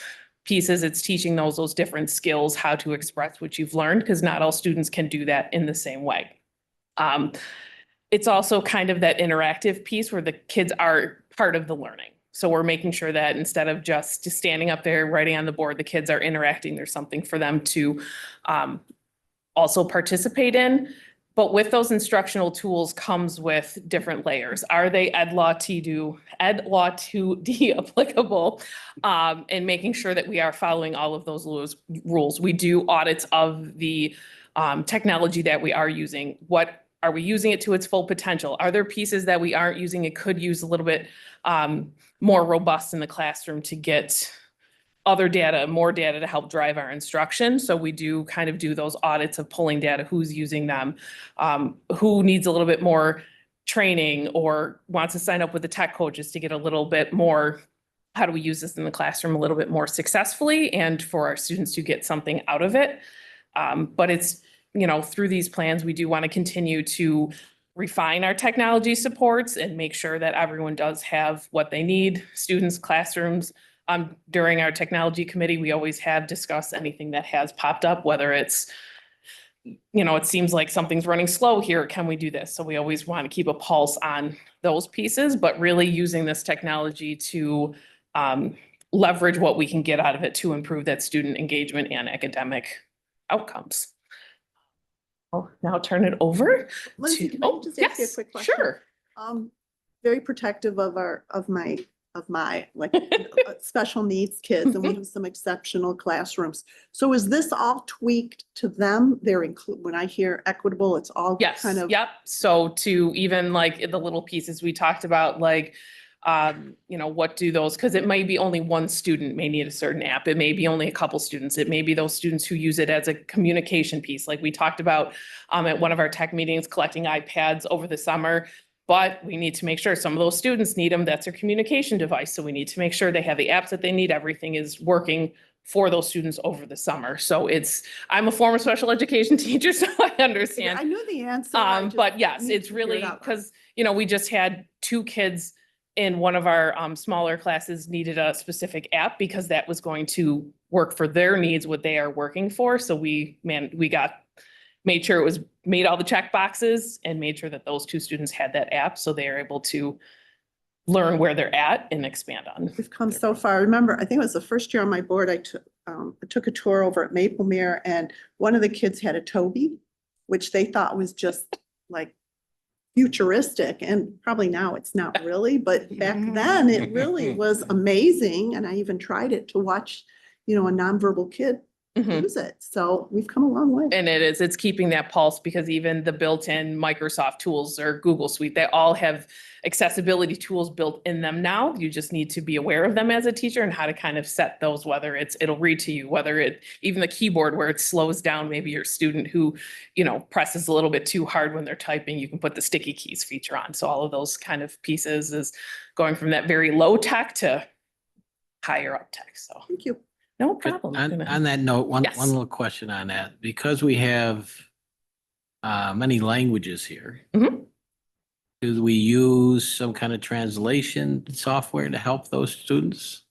pieces. It's teaching those different skills, how to express what you've learned, because not all students can do that in the same way. It's also kind of that interactive piece where the kids are part of the learning. So we're making sure that instead of just standing up there writing on the board, the kids are interacting. There's something for them to also participate in. But with those instructional tools comes with different layers. Are they EdLaw 2D applicable? And making sure that we are following all of those rules. We do audits of the technology that we are using. What are we using it to its full potential? Are there pieces that we aren't using? It could use a little bit more robust in the classroom to get other data, more data to help drive our instruction. So we do kind of do those audits of pulling data, who's using them, who needs a little bit more training or wants to sign up with the tech coaches to get a little bit more, how do we use this in the classroom a little bit more successfully and for our students to get something out of it. But it's, through these plans, we do want to continue to refine our technology supports and make sure that everyone does have what they need. Students, classrooms, during our technology committee, we always have discussed anything that has popped up, whether it's, it seems like something's running slow here. Can we do this? So we always want to keep a pulse on those pieces, but really using this technology to leverage what we can get out of it to improve that student engagement and academic outcomes. I'll now turn it over Lindsay, to, can I just ask you a quick question? sure. Very protective of my like special needs kids, and we have some exceptional classrooms. So is this all tweaked to them? When I hear equitable, it's all Yes, kind of. yep. So to even like the little pieces we talked about, like, what do those, because it might be only one student may need a certain app. It may be only a couple students. It may be those students who use it as a communication piece. Like we talked about at one of our tech meetings, collecting iPads over the summer. But we need to make sure some of those students need them. That's their communication device. So we need to make sure they have the apps that they need. Everything is working for those students over the summer. So I'm a former special education teacher, so I understand. I knew the answer. I just But yes, need to it's figure it really out. because, we just had 2 kids in one of our smaller classes needed a specific app because that was going to work for their needs, what they are working for. So we made sure it was made all the check boxes and made sure that those 2 students had that app. So they are able to learn where they're at and expand on. We've come so far. I remember, I think it was the first year on my board, I took a tour over at Maplemere, and one of the kids had a Toby, which they thought was just like futuristic, and probably now it's not really, but back then it really was amazing. And I even tried it to watch, a nonverbal kid use it. So we've come a long way. And it's keeping that pulse because even the built-in Microsoft tools or Google Suite, they all have accessibility tools built in them now. You just need to be aware of them as a teacher and how to kind of set those, whether it'll read to you, whether even the keyboard where it slows down maybe your student who, presses a little bit too hard when they're typing, you can put the sticky keys feature on. So all of those kind of pieces is going from that very low tech to higher up tech. So Thank you. no But problem. on that note, one Yes. little question on that, because we have many languages here. Mhm. Do we use some kind of translation software to help those students?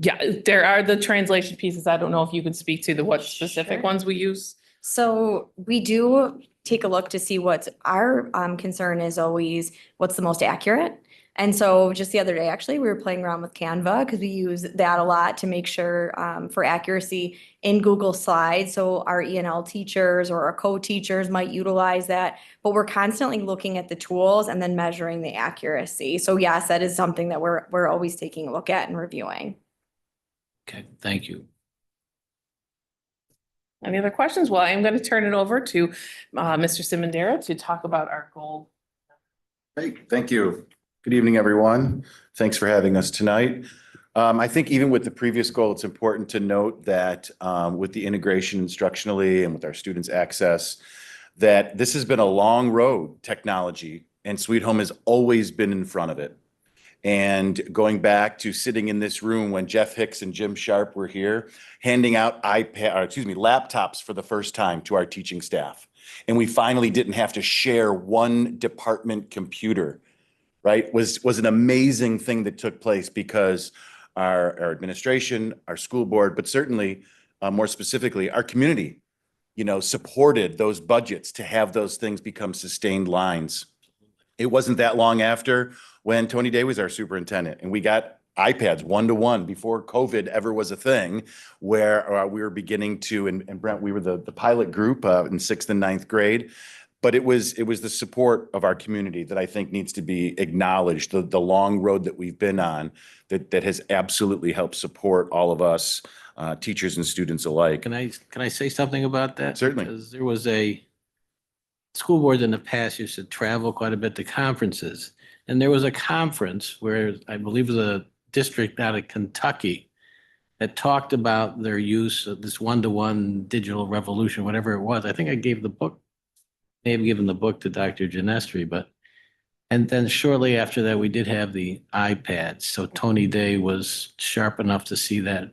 Yeah, there are the translation pieces. I don't know if you could speak to what specific Sure. ones we use. So we do take a look to see what's our concern is always what's the most accurate. And so just the other day, actually, we were playing around with Canva because we use that a lot to make sure for accuracy in Google Slides. So our ENL teachers or our co-teachers might utilize that, but we're constantly looking at the tools and then measuring the accuracy. So yes, that is something that we're always taking a look at and reviewing. Okay, thank you. Any other questions? Well, I am going to turn it over to Mr. Simondera to talk about our goal. Great, thank you. Good evening, everyone. Thanks for having us tonight. I think even with the previous goal, it's important to note that with the integration instructionally and with our students' access, that this has been a long road, technology, and Sweet Home has always been in front of it. And going back to sitting in this room when Jeff Hicks and Jim Sharp were here, handing out laptops for the first time to our teaching staff. And we finally didn't have to share one department computer, right? Was an amazing thing that took place because our administration, our school board, but certainly more specifically, our community, supported those budgets to have those things become sustained lines. It wasn't that long after when Tony Day was our superintendent and we got iPads 1-to-1 before COVID ever was a thing, where we were beginning to, and Brent, we were the pilot group in 6th and 9th grade. But it was the support of our community that I think needs to be acknowledged, the long road that we've been on that has absolutely helped support all of us, teachers and students alike. Can I say something about that? Certainly. Because there was a school board in the past used to travel quite a bit to conferences. And there was a conference where I believe it was a district out of Kentucky that talked about their use of this 1-to-1 digital revolution, whatever it was. I think I gave the book. May have given the book to Dr. Genestri, and then shortly after that, we did have the iPads. So Tony Day was sharp enough to see that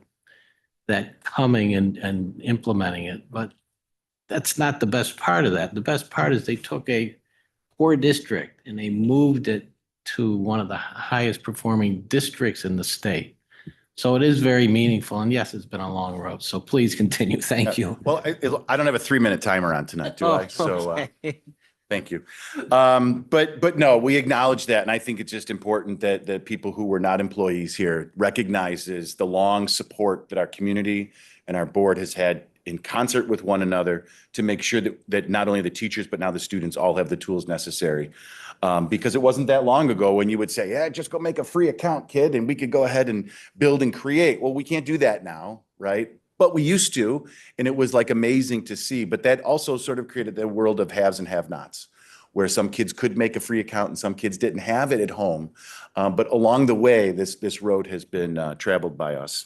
coming and implementing it. But that's not the best part of that. The best part is they took a poor district and they moved it to one of the highest performing districts in the state. So it is very meaningful. And yes, it's been a long road. So please continue. Thank you. Well, I don't have a 3-minute timer on tonight, do I? Oh, So, okay. thank you. But no, we acknowledge that. And I think it's just important that the people who were not employees here recognizes the long support that our community and our board has had in concert with one another to make sure that not only the teachers, but now the students all have the tools necessary. Because it wasn't that long ago when you would say, yeah, just go make a free account, kid, and we could go ahead and build and create. Well, we can't do that now, right? But we used to, and it was like amazing to see. But that also sort of created the world of haves and have-nots, where some kids could make a free account and some kids didn't have it at home. But along the way, this road has been traveled by us.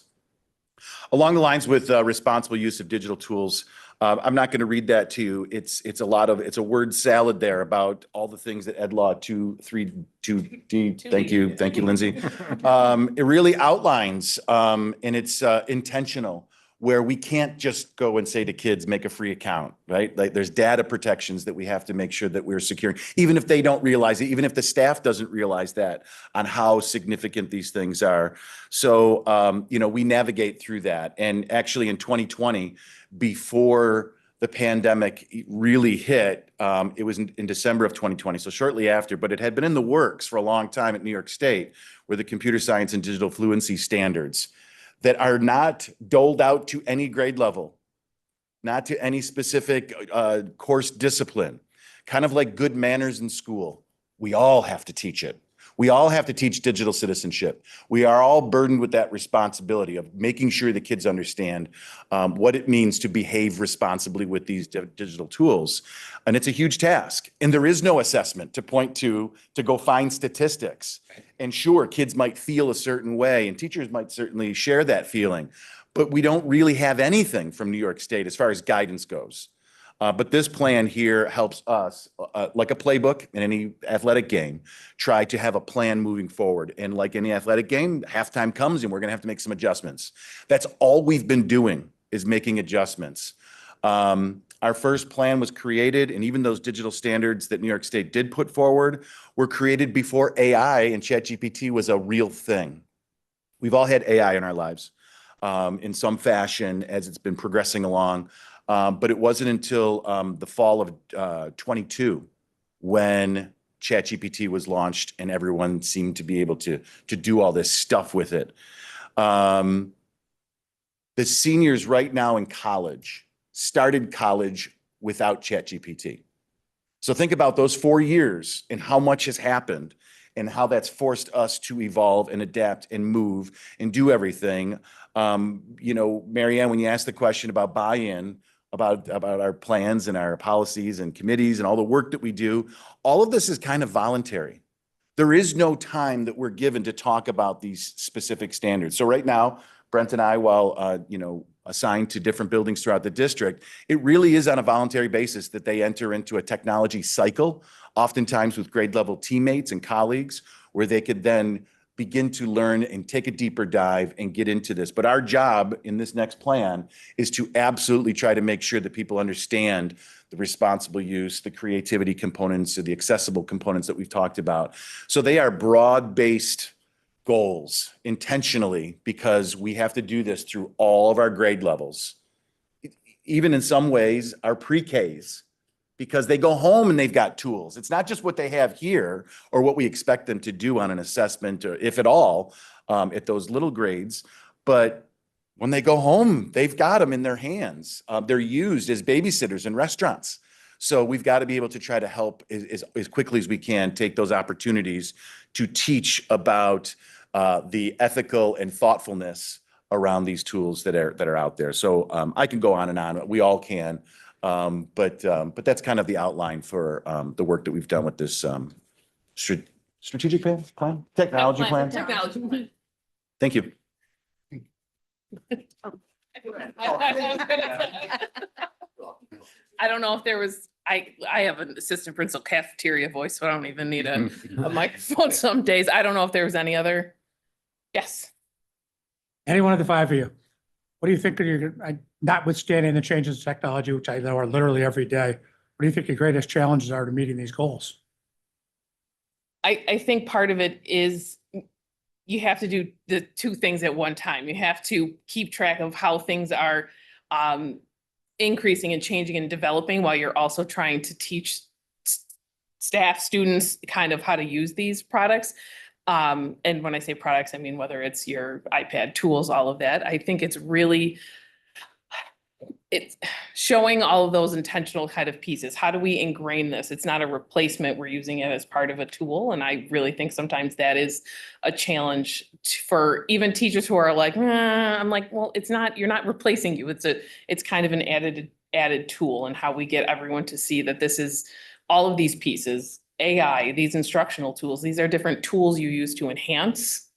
Along the lines with responsible use of digital tools, I'm not going to read that to you. It's a word salad there about all the things that Ed Law 232D. Thank you, Lindsay. It really outlines, and it's intentional, where we can't just go and say to kids, make a free account, right? Like there's data protections that we have to make sure that we're securing, even if they don't realize it, even if the staff doesn't realize that, on how significant these things are. So, we navigate through that. And actually in 2020, before the pandemic really hit, it was in December of 2020, so shortly after, but it had been in the works for a long time at New York State, where the computer science and digital fluency standards that are not doled out to any grade level, not to any specific course discipline, kind of like good manners in school. We all have to teach it. We all have to teach digital citizenship. We are all burdened with that responsibility of making sure the kids understand what it means to behave responsibly with these digital tools. And it's a huge task. And there is no assessment to point to go find statistics. And sure, kids might feel a certain way and teachers might certainly share that feeling, but we don't really have anything from New York State as far as guidance goes. But this plan here helps us, like a playbook in any athletic game, try to have a plan moving forward. And like any athletic game, halftime comes and we're going to have to make some adjustments. That's all we've been doing, is making adjustments. Our first plan was created, and even those digital standards that New York State did put forward were created before AI and ChatGPT was a real thing. We've all had AI in our lives in some fashion as it's been progressing along. But it wasn't until the fall of 22 when ChatGPT was launched and everyone seemed to be able to do all this stuff with it. The seniors right now in college started college without ChatGPT. So think about those 4 years and how much has happened and how that's forced us to evolve and adapt and move and do everything. Mary Ann, when you asked the question about buy-in, about our plans and our policies and committees and all the work that we do, all of this is kind of voluntary. There is no time that we're given to talk about these specific standards. So right now, Brent and I, while assigned to different buildings throughout the district, it really is on a voluntary basis that they enter into a technology cycle, oftentimes with grade level teammates and colleagues, where they could then begin to learn and take a deeper dive and get into this. But our job in this next plan is to absolutely try to make sure that people understand the responsible use, the creativity components, or the accessible components that we've talked about. So they are broad-based goals intentionally, because we have to do this through all of our grade levels. Even in some ways, our pre-Ks, because they go home and they've got tools. It's not just what they have here or what we expect them to do on an assessment, or if at all, at those little grades. But when they go home, they've got them in their hands. They're used as babysitters in restaurants. So we've got to be able to try to help as quickly as we can take those opportunities to teach about the ethical and thoughtfulness around these tools that are out there. So I can go on and on. We all can. But that's kind of the outline for the work that we've done with this strategic plan, technology plan. Thank you. I don't know if there was, I have an assistant principal cafeteria voice, so I don't even need a microphone some days. I don't know if there was any other. Yes. Any one of the five of you, what do you think, notwithstanding the changes in technology, which I know are literally every day, what do you think your greatest challenges are to meeting these goals? I think part of it is you have to do the two things at one time. You have to keep track of how things are increasing and changing and developing while you're also trying to teach staff, students kind of how to use these products. And when I say products, I mean, whether it's your iPad tools, all of that, I think it's showing all of those intentional kind of pieces. How do we ingrain this? It's not a replacement. We're using it as part of a tool. And I really think sometimes that is a challenge for even teachers who are like, I'm like, well, it's not, you're not replacing you. It's kind of an added tool, and how we get everyone to see that this is all of these pieces, AI, these instructional tools, these are different tools you use to enhance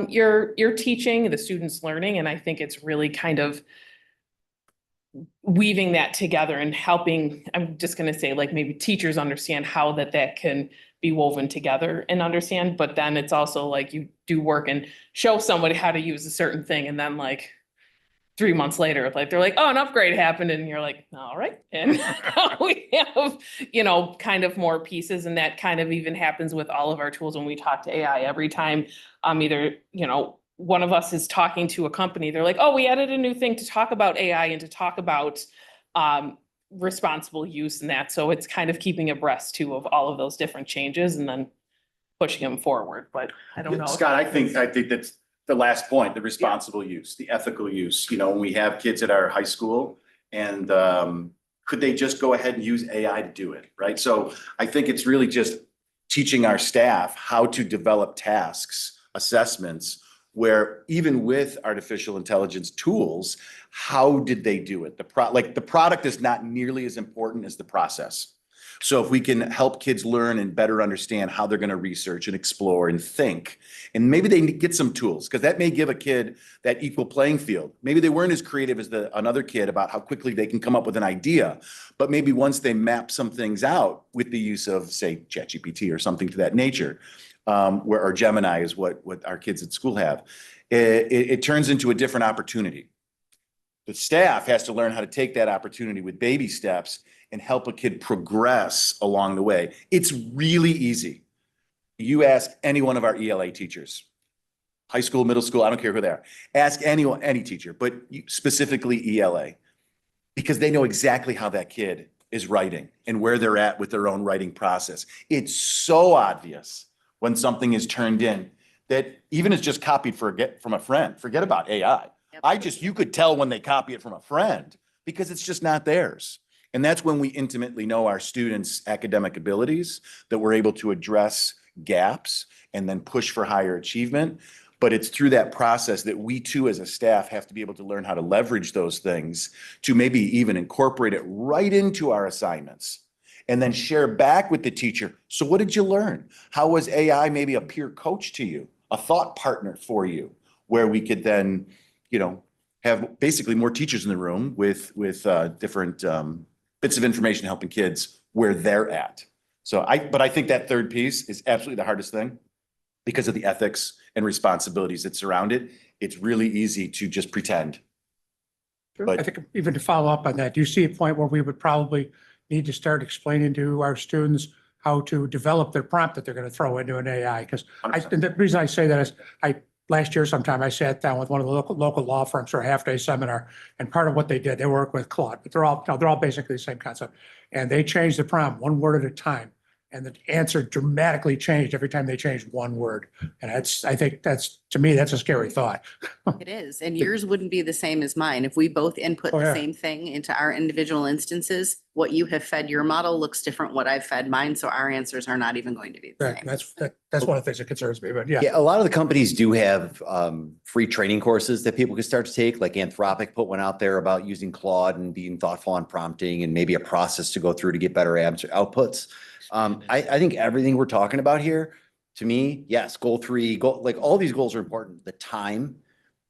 your teaching, the students' learning. And I think it's really kind of weaving that together and helping, I'm just going to say, like, maybe teachers understand how that can be woven together and understand, but then it's also like you do work and show somebody how to use a certain thing, and then like 3 months later, like they're like, oh, an upgrade happened, and you're like, all right. And we have, kind of more pieces, and that kind of even happens with all of our tools when we talk to AI. Every time either, one of us is talking to a company, they're like, oh, we added a new thing to talk about AI and to talk about responsible use and that. So it's kind of keeping abreast too of all of those different changes and then pushing them forward. But I don't know. Scott, I think that's the last point, the responsible use, the ethical use. When we have kids at our high school, and could they just go ahead and use AI to do it, right? So I think it's really just teaching our staff how to develop tasks, assessments, where even with artificial intelligence tools, how did they do it? The product is not nearly as important as the process. So if we can help kids learn and better understand how they're going to research and explore and think, and maybe they get some tools, because that may give a kid that equal playing field. Maybe they weren't as creative as another kid about how quickly they can come up with an idea, but maybe once they map some things out with the use of, say, ChatGPT or something to that nature, or Gemini is what our kids at school have, it turns into a different opportunity. The staff has to learn how to take that opportunity with baby steps and help a kid progress along the way. It's really easy. You ask any one of our ELA teachers, high school, middle school, I don't care who they are. Ask anyone, any teacher, but specifically ELA, because they know exactly how that kid is writing and where they're at with their own writing process. It's so obvious when something is turned in that even it's just copied from a friend, forget about AI. You could tell when they copy it from a friend because it's just not theirs. And that's when we intimately know our students' academic abilities, that we're able to address gaps and then push for higher achievement. But it's through that process that we too, as a staff, have to be able to learn how to leverage those things to maybe even incorporate it right into our assignments and then share back with the teacher. So what did you learn? How was AI maybe a peer coach to you, a thought partner for you, where we could then, have basically more teachers in the room with different bits of information helping kids where they're at. But I think that third piece is absolutely the hardest thing because of the ethics and responsibilities that surround it. It's really easy to just pretend. But I think even to follow up on that, do you see a point where we would probably need to start explaining to our students how to develop their prompt that they're going to throw into an AI? Because the reason I say that is last year sometime I sat down with one of the local law firms for a half-day seminar, and part of what they did, they work with Claude, but they're all basically the same concept. And they changed the prompt one word at a time. And the answer dramatically changed every time they changed one word. And I think to me, that's a scary thought. It is. And yours wouldn't be the same as mine. If we both input Oh, the yeah. same thing into our individual instances, what you have fed your model looks different what I've fed mine. So our answers are not even going to be the Right. same. That's one of the things that concerns me, but yeah. Yeah, a lot of the companies do have free training courses that people can start to take, like Anthropic put one out there about using Claude and being thoughtful on prompting and maybe a process to go through to get better outputs. I think everything we're talking about here, to me, yes, goal 3, like all these goals are important. The time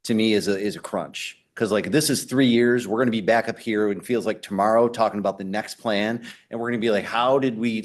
to me is a crunch. Because like this is 3 years, we're going to be back up here and feels like tomorrow talking about the next plan. And we're going to be like, how did we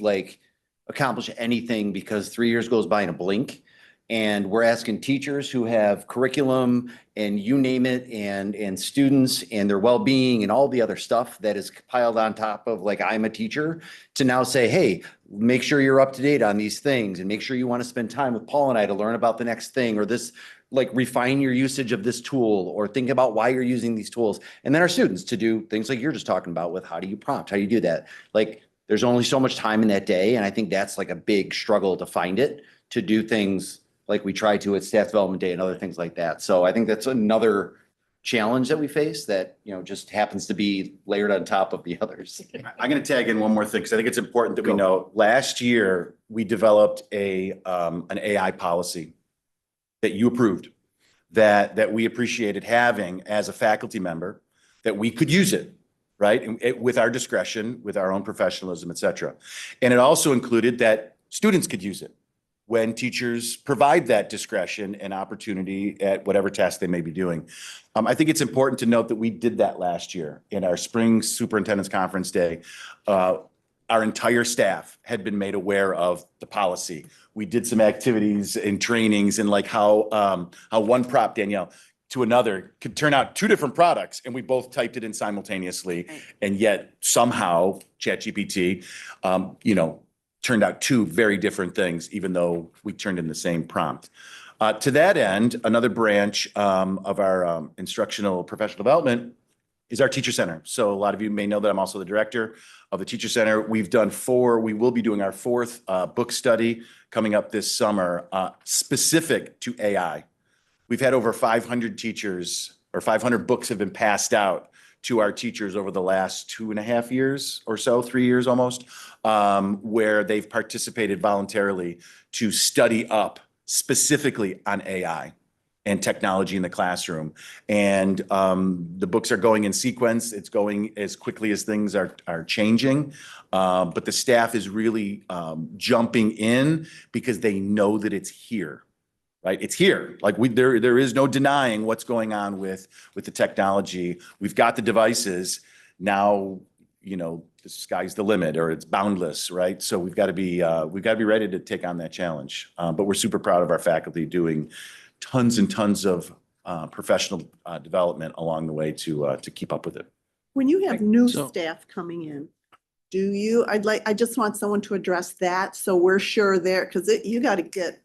accomplish anything? Because 3 years goes by in a blink. And we're asking teachers who have curriculum and you name it, and students and their well-being and all the other stuff that is piled on top of like, I'm a teacher, to now say, hey, make sure you're up to date on these things and make sure you want to spend time with Paul and I to learn about the next thing, or this, like refine your usage of this tool, or think about why you're using these tools. And then our students to do things like you're just talking about with how do you prompt, how do you do that? Like there's only so much time in that day. And I think that's like a big struggle to find it, to do things like we try to at Staff Development Day and other things like that. So I think that's another challenge that we face that, you know, just happens to be layered on top of the others. I'm going to tag in one more thing because I think it's important that we know. Last year, we developed an AI policy that you approved, that we appreciated having as a faculty member, that we could use it, right? And with our discretion, with our own professionalism, et cetera. And it also included that students could use it when teachers provide that discretion and opportunity at whatever task they may be doing. I think it's important to note that we did that last year in our spring superintendent's conference day. Our entire staff had been made aware of the policy. We did some activities and trainings and like how one prop, Danielle, to another could turn out two different products, and we both typed it in simultaneously. And yet somehow ChatGPT, turned out two very different things, even though we turned in the same prompt. To that end, another branch of our instructional professional development is our Teacher Center. So a lot of you may know that I'm also the director of the Teacher Center. We will be doing our fourth book study coming up this summer, specific to AI. We've had over 500 teachers, or 500 books have been passed out to our teachers over the last 2.5 years or so, 3 years almost, where they've participated voluntarily to study up specifically on AI and technology in the classroom. And the books are going in sequence. It's going as quickly as things are changing. But the staff is really jumping in because they know that it's here. Right? It's here. Like there is no denying what's going on with the technology. We've got the devices now, the sky's the limit, or it's boundless, right? So we've got to be ready to take on that challenge. But we're super proud of our faculty doing tons and tons of professional development along the way to keep up with it. When you have new staff coming in, I just want someone to address that so we're sure there, because you got to get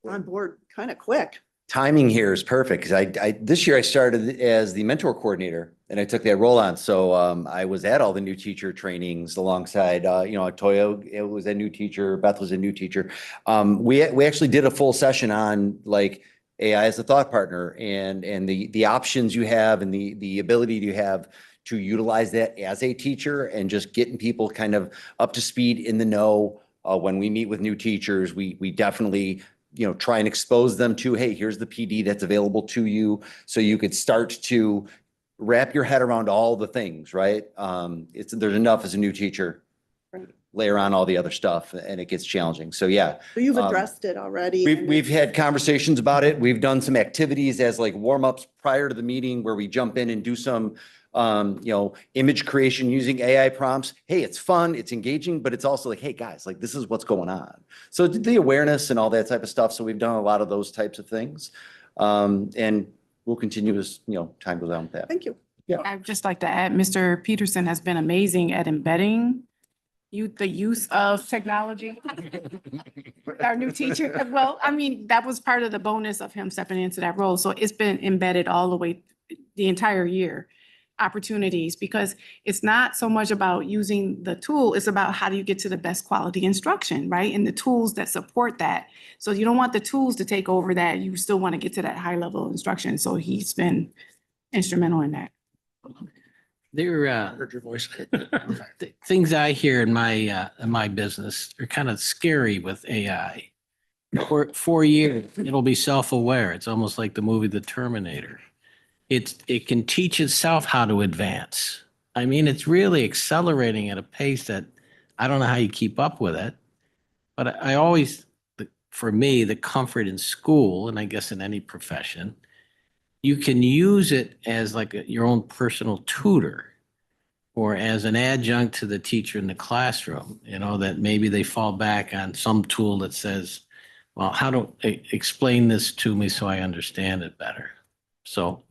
on board kind of quick. Timing here is perfect because this year I started as the mentor coordinator and I took that role on. So I was at all the new teacher trainings alongside, Toya, it was a new teacher, Beth was a new teacher. We actually did a full session on like AI as a thought partner and the options you have and the ability you have to utilize that as a teacher and just getting people kind of up to speed in the know. When we meet with new teachers, we definitely try and expose them to, hey, here's the PD that's available to you. So you could start to wrap your head around all the things, right? There's enough as a new teacher, layer on all the other stuff and it gets challenging. So yeah. So you've addressed it already. We've had conversations about it. We've done some activities as like warm-ups prior to the meeting where we jump in and do some image creation using AI prompts. Hey, it's fun, it's engaging, but it's also like, hey guys, like this is what's going on. So the awareness and all that type of stuff. So we've done a lot of those types of things. And we'll continue as, time goes on with that. Thank you. Yeah. I'd just like to add, Mr. Peterson has been amazing at embedding the use of technology. Our new teacher, well, I mean, that was part of the bonus of him stepping into that role. So it's been embedded all the way the entire year. Opportunities, because it's not so much about using the tool, it's about how do you get to the best quality instruction, right? And the tools that support that. So you don't want the tools to take over that. You still want to get to that high level of instruction. So he's been instrumental in that. Heard your voice. Things I hear in my business are kind of scary with AI. For 4 years, it'll be self-aware. It's almost like the movie The Terminator. It can teach itself how to advance. I mean, it's really accelerating at a pace that I don't know how you keep up with it. But I always, for me, the comfort in school, and I guess in any profession, you can use it as like your own personal tutor or as an adjunct to the teacher in the classroom, that maybe they fall back on some tool that says, well, explain this to me so I understand it better. So,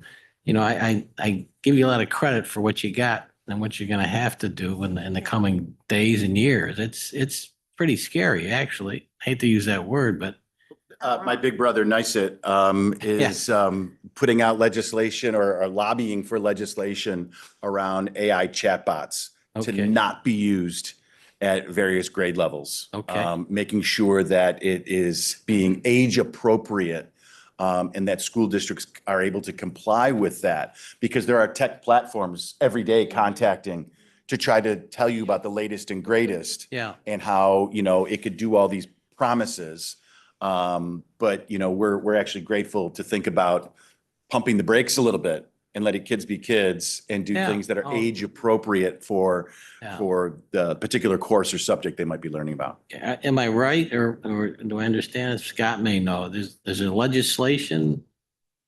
I give you a lot of credit for what you got and what you're gonna have to do in the coming days and years. It's pretty scary, actually. I hate to use that word, but My big brother, NYSET, is putting out legislation or lobbying for legislation around AI chatbots to Okay. not be used at various grade levels. Okay. Making sure that it is being age appropriate, and that school districts are able to comply with that. Because there are tech platforms every day contacting to try to tell you about the latest and greatest. Yeah. And how, it could do all these promises. But we're actually grateful to think about pumping the brakes a little bit and letting kids be kids and do Yeah. things that are Oh. age appropriate for Yeah. the particular course or subject they might be learning about. Am I right, or do I understand? Scott may know, there's a legislation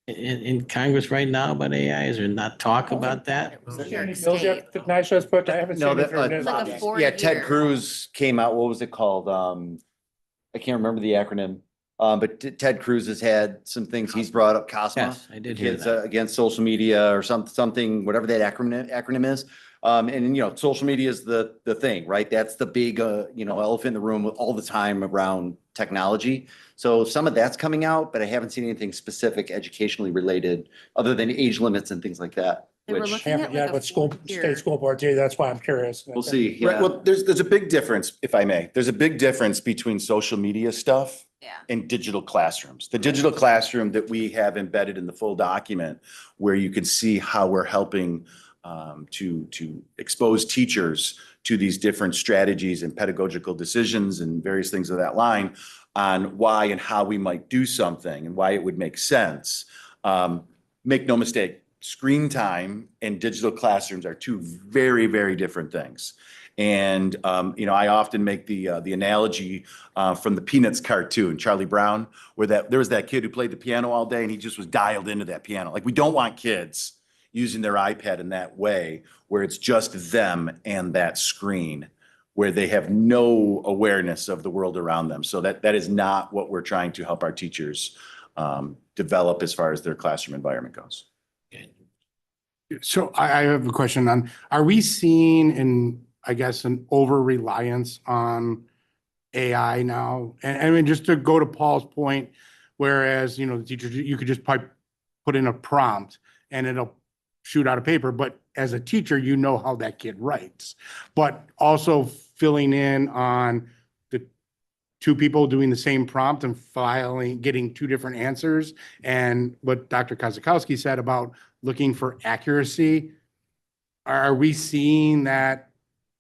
in Congress right now about AI? Is there not talk about that? Bills yet that NICEA's put, I haven't No, seen it. that, It is. Like a 4 Yeah, Ted year. Cruz came out, what was it called? I can't remember the acronym. But Ted Cruz has had some things he's brought up, COSMA. Yes, I did hear Kids that. Against social media or something, whatever that acronym is. And social media is the thing, right? That's the big, elephant in the room all the time around technology. So some of that's coming out, but I haven't seen anything specific educationally related, other than age limits and things like that. They were Which looking at Haven't like yet a with school, 4 year. state school boards, yeah, that's why I'm curious. we'll see. Right, Yeah. well, there's a big difference, if I may. There's a big difference between social media stuff Yeah. and digital classrooms. The digital classroom that we have embedded in the full document, where you can see how we're helping to expose teachers to these different strategies and pedagogical decisions and various things of that line on why and how we might do something and why it would make sense. Make no mistake, screen time and digital classrooms are two very, very different things. And, I often make the analogy from the Peanuts cartoon, Charlie Brown, where there was that kid who played the piano all day and he just was dialed into that piano. Like, we don't want kids using their iPad in that way, where it's just them and that screen, where they have no awareness of the world around them. So that is not what we're trying to help our teachers develop as far as their classroom environment goes. So I have a question on, are we seeing an over-reliance on AI now? And I mean, just to go to Paul's point, whereas, the teachers, you could just probably put in a prompt and it'll shoot out a paper, but as a teacher, you know how that kid writes. But also filling in on the two people doing the same prompt and getting two different answers. And what Dr. Kozakowski said about looking for accuracy, are we seeing that,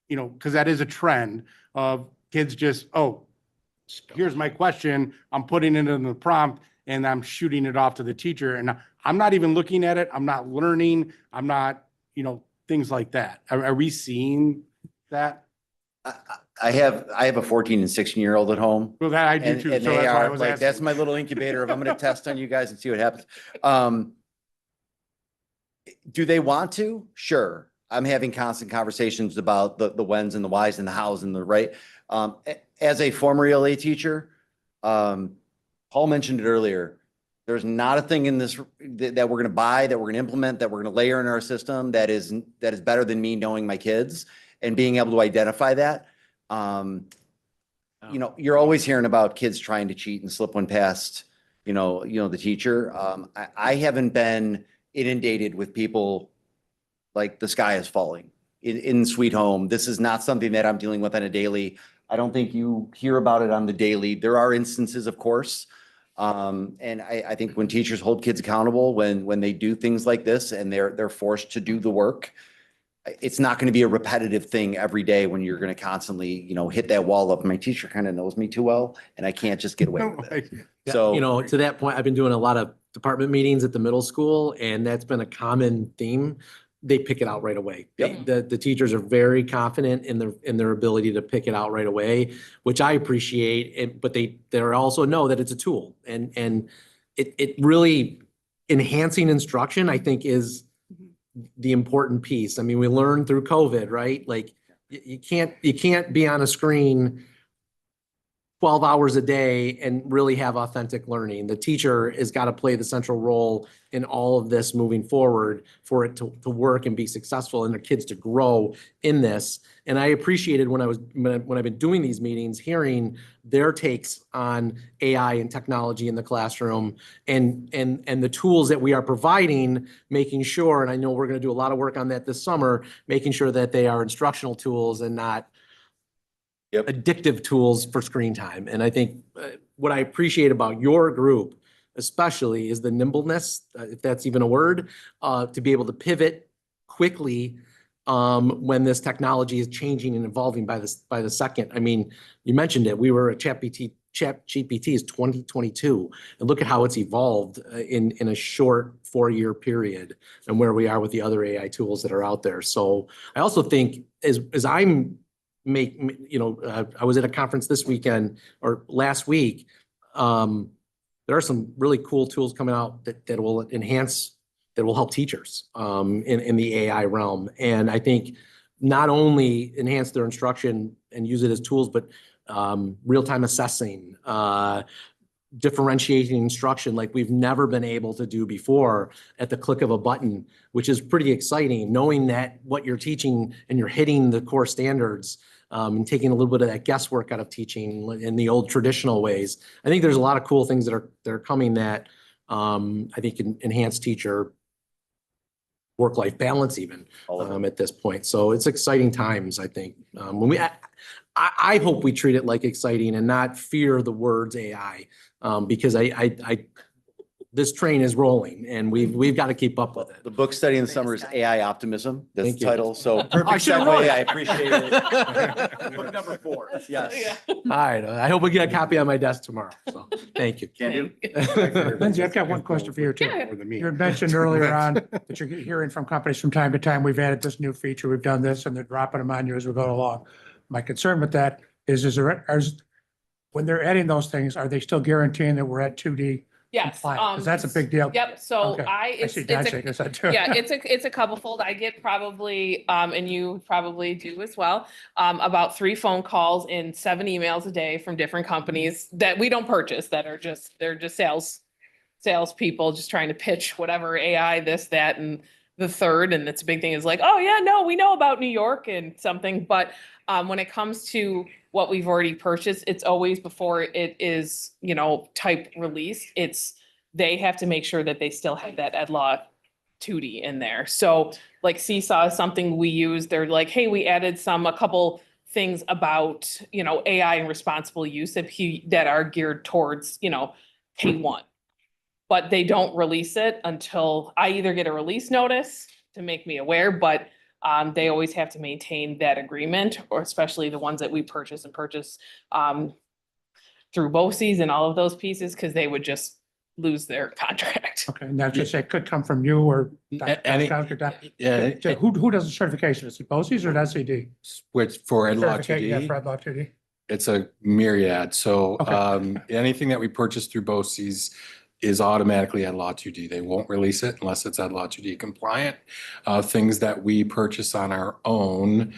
because that is a trend of kids just, here's my question, I'm putting it in the prompt and I'm shooting it off to the teacher and I'm not even looking at it, I'm not learning, I'm not, things like that. Are we seeing that? I have a 14 and 16-year-old at home. Well, that I do And too, and so they that's why I are, was like, asking. that's my little incubator of I'm gonna test on you guys and see what happens. Do they want to? Sure. I'm having constant conversations about the whens and the whys and the hows and the right. As a former ELA teacher, Paul mentioned it earlier, there's not a thing in this that we're gonna buy, that we're gonna implement, that we're gonna layer in our system that is better than me knowing my kids and being able to identify that. You're always hearing about kids trying to cheat and slip one past, the teacher. I haven't been inundated with people like the sky is falling in Sweet Home. This is not something that I'm dealing with on a daily. I don't think you hear about it on the daily. There are instances, of course. And I think when teachers hold kids accountable, when they do things like this and they're forced to do the work, it's not going to be a repetitive thing every day when you're going to constantly, hit that wall up. My teacher kind of knows me too well and I can't just get away with it. Yeah, So, to that point, I've been doing a lot of department meetings at the middle school, and that's been a common theme. They pick it out right away. Yep. The teachers are very confident in their ability to pick it out right away, which I appreciate. But they also know that it's a tool, and it really enhancing instruction, I think, is the important piece. I mean, we learned through COVID, right? Like you can't be on a screen 12 hours a day and really have authentic learning. The teacher has got to play the central role in all of this moving forward for it to work and be successful and their kids to grow in this. And I appreciated when I've been doing these meetings, hearing their takes on AI and technology in the classroom and the tools that we are providing, making sure, and I know we're going to do a lot of work on that this summer, making sure that they are instructional tools and not addictive tools for screen time. And I think what I appreciate about your group especially is the nimbleness, if that's even a word, to be able to pivot quickly when this technology is changing and evolving by the second. I mean, you mentioned it. We were at ChatGPT is 2022, and look at how it's evolved in a short 4-year period and where we are with the other AI tools that are out there. So I also think as I'm I was at a conference this weekend or last week. There are some really cool tools coming out that will enhance, that will help teachers in the AI realm. And I think not only enhance their instruction and use it as tools, but real-time assessing, differentiating instruction like we've never been able to do before at the click of a button, which is pretty exciting, knowing that what you're teaching and you're hitting the core standards and taking a little bit of that guesswork out of teaching in the old traditional ways. I think there's a lot of cool things that are coming that I think can enhance teacher work-life balance even at this point. So it's exciting times, I think. I hope we treat it like exciting and not fear the words AI because this train is rolling and we've got to keep up with it. The book study in the summer is AI Optimism. That's Thank the you. title. So I perfect should've known segue. it. I appreciate it. Book number 4. Yes. All right. I hope we get a copy on my desk tomorrow. So thank you. Can do. Lindsay, I've got one question for you too. You had mentioned earlier on that you're hearing from companies from time to time, we've added this new feature, we've done this, and they're dropping them on you as we go along. My concern with that is when they're adding those things, are they still guaranteeing that we're at 2D? Yes. Because that's a big deal. Yep, so Okay. I see Dan shaking his head too. yeah, it's a couple fold. I get probably, and you probably do as well, about 3 phone calls and 7 emails a day from different companies that we don't purchase, that are they're just salespeople just trying to pitch whatever AI, this, that, and the third. And it's a big thing is like, oh yeah, no, we know about New York and something. But when it comes to what we've already purchased, it's always before it is, type released. They have to make sure that they still have that EdLaw 2D in there. So like Seesaw is something we use. They're like, hey, we added a couple things about, AI and responsible use that are geared towards, K1. But they don't release it until I either get a release notice to make me aware, but they always have to maintain that agreement, or especially the ones that we purchase through BOCES and all of those pieces, because they would just lose their contract. Okay, and that just could come from you or Dr. Who does the certification? Is it BOCES or SED? Which for EdLaw Certificate, yeah, 2D, for EdLaw 2D. it's a myriad. So Okay. anything that we purchase through BOCES is automatically EdLaw 2D. They won't release it unless it's EdLaw 2D compliant. Things that we purchase on our own,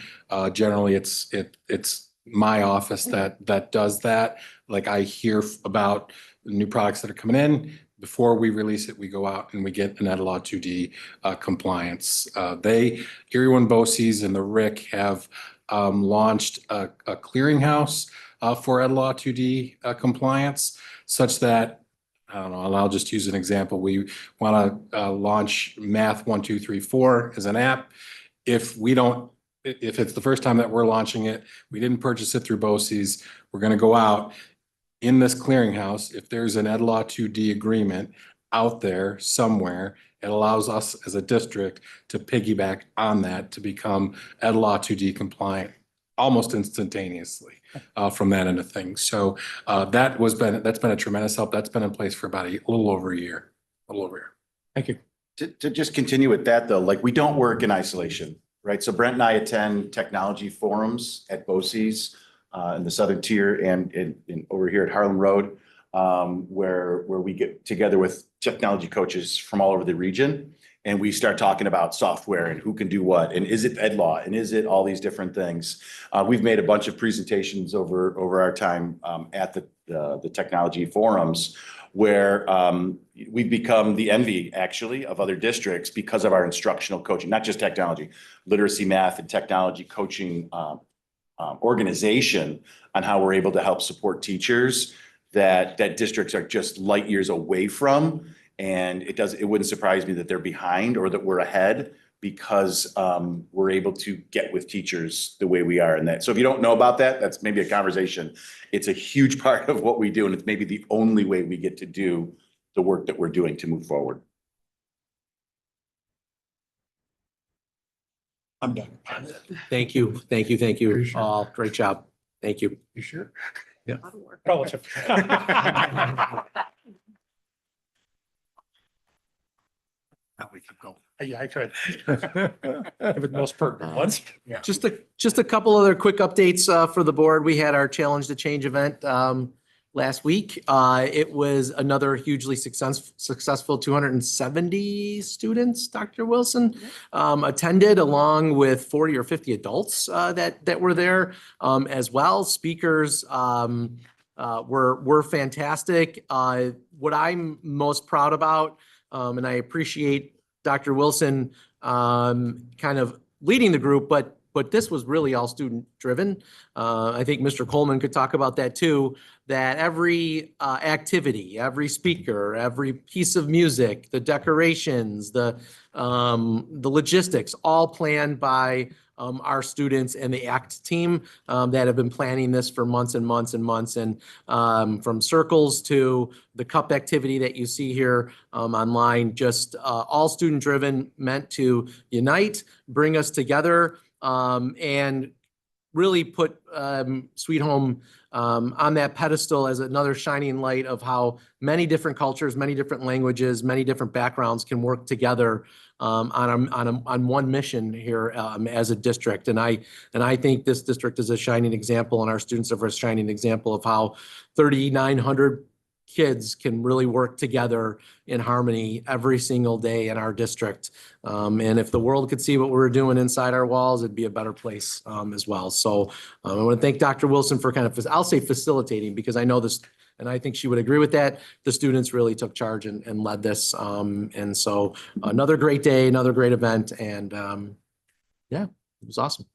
generally it's my office that does that. Like I hear about new products that are coming in. Before we release it, we go out and we get an EdLaw 2D compliance. Erie One BOCES and the RIC have launched a clearinghouse for EdLaw 2D compliance, such that, I don't know, I'll just use an example. We want to launch Math 1, 2, 3, 4 as an app. If it's the first time that we're launching it, we didn't purchase it through BOCES, we're going to go out in this clearinghouse. If there's an EdLaw 2D agreement out there somewhere, it allows us as a district to piggyback on that to become EdLaw 2D compliant almost instantaneously from that end of things. So that's been a tremendous help. That's been in place for about a little over a year. Thank you. To just continue with that though, like we don't work in isolation, right? So Brent and I attend technology forums at BOCES in the Southern Tier and over here at Harlem Road. where we get together with technology coaches from all over the region. And we start talking about software and who can do what, and is it ed law, and is it all these different things. We've made a bunch of presentations over our time at the technology forums, where we've become the envy, actually, of other districts because of our instructional coaching, not just technology, literacy, math, and technology coaching organization, on how we're able to help support teachers that districts are just light years away from. And it wouldn't surprise me that they're behind or that we're ahead, because we're able to get with teachers the way we are in that. So if you don't know about that, that's maybe a conversation. It's a huge part of what we do, and it's maybe the only way we get to do the work that we're doing to move forward. I'm done. Thank you. Thank you. Thank you all. Great job. Thank you. You sure? Yeah. Relative. Now we can go. Yeah, I could. Give it the most pertinent ones. Yeah. Just a couple other quick updates for the board. We had our Challenge to Change event last week. It was another hugely successful 270 students, Dr. Wilson, attended, along with 40 or 50 adults that were there as well. Speakers were fantastic. What I'm most proud about, and I appreciate Dr. Wilson kind of leading the group, but this was really all student driven. I think Mr. Coleman could talk about that too, that every activity, every speaker, every piece of music, the decorations, the logistics, all planned by our students and the ACT team that have been planning this for months and months and months. And from circles to the cup activity that you see here online, just all student driven, meant to unite, bring us together, and really put Sweet Home on that pedestal as another shining light of how many different cultures, many different languages, many different backgrounds can work together on one mission here as a district. And I think this district is a shining example, and our students are a shining example of how 3,900 kids can really work together in harmony every single day in our district. And if the world could see what we're doing inside our walls, it'd be a better place as well. So I want to thank Dr. Wilson for kind of, I'll say facilitating, because I know this, and I think she would agree with that. The students really took charge and led this. And so another great day, another great event. And yeah, it was awesome.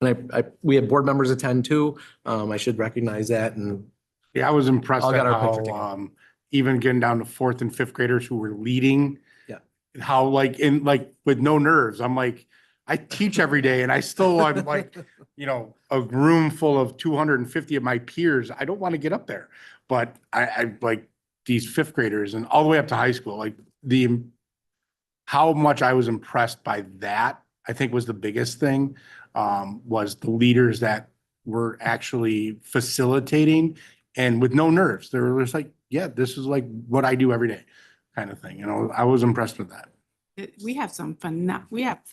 And we had board members attend too. I should recognize that. And yeah, I was impressed All at got our picture how, even getting down to 4th and 5th graders who were leading. Yeah. How with no nerves. I'm like, I teach every day and I'm like, a room full of 250 of my peers. I don't want to get up there, but I like these 5th graders and all the way up to high school, like how much I was impressed by that, I think was the biggest thing, was the leaders that were actually facilitating and with no nerves. They were just like, yeah, this is like what I do every day kind of thing. I was impressed with that. We have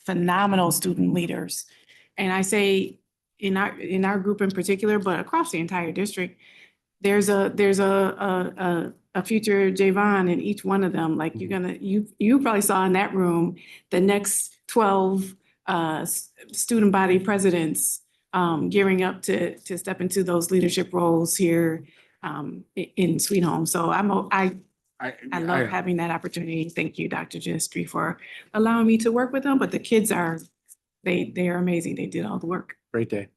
phenomenal student leaders. And I say in our group in particular, but across the entire district, there's a future Javon in each one of them. Like you probably saw in that room the next 12 student body presidents gearing up to step into those leadership roles here in Sweet Home. So I love having that opportunity. Thank you, Dr. Gistry, for allowing me to work with them. But the kids they are amazing. They did all the work. great day.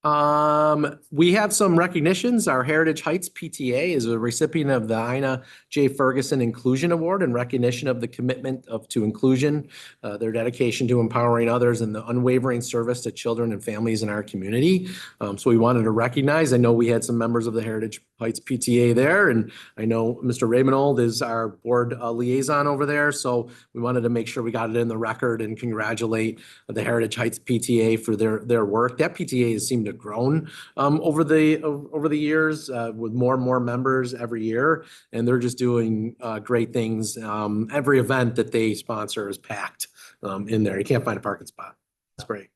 We have some recognitions. Our Heritage Heights PTA is a recipient of the Ina J. Ferguson Inclusion Award in recognition of the commitment to inclusion, their dedication to empowering others, and the unwavering service to children and families in our community. So we wanted to recognize, I know we had some members of the Heritage Heights PTA there, and I know Mr. Raymond is our board liaison over there. So we wanted to make sure we got it in the record and congratulate the Heritage Heights PTA for their work. That PTA has seemed to grown over the years with more and more members every year, and they're just doing great things. Every event that they sponsor is packed in there. You can't find a parking spot. That's great.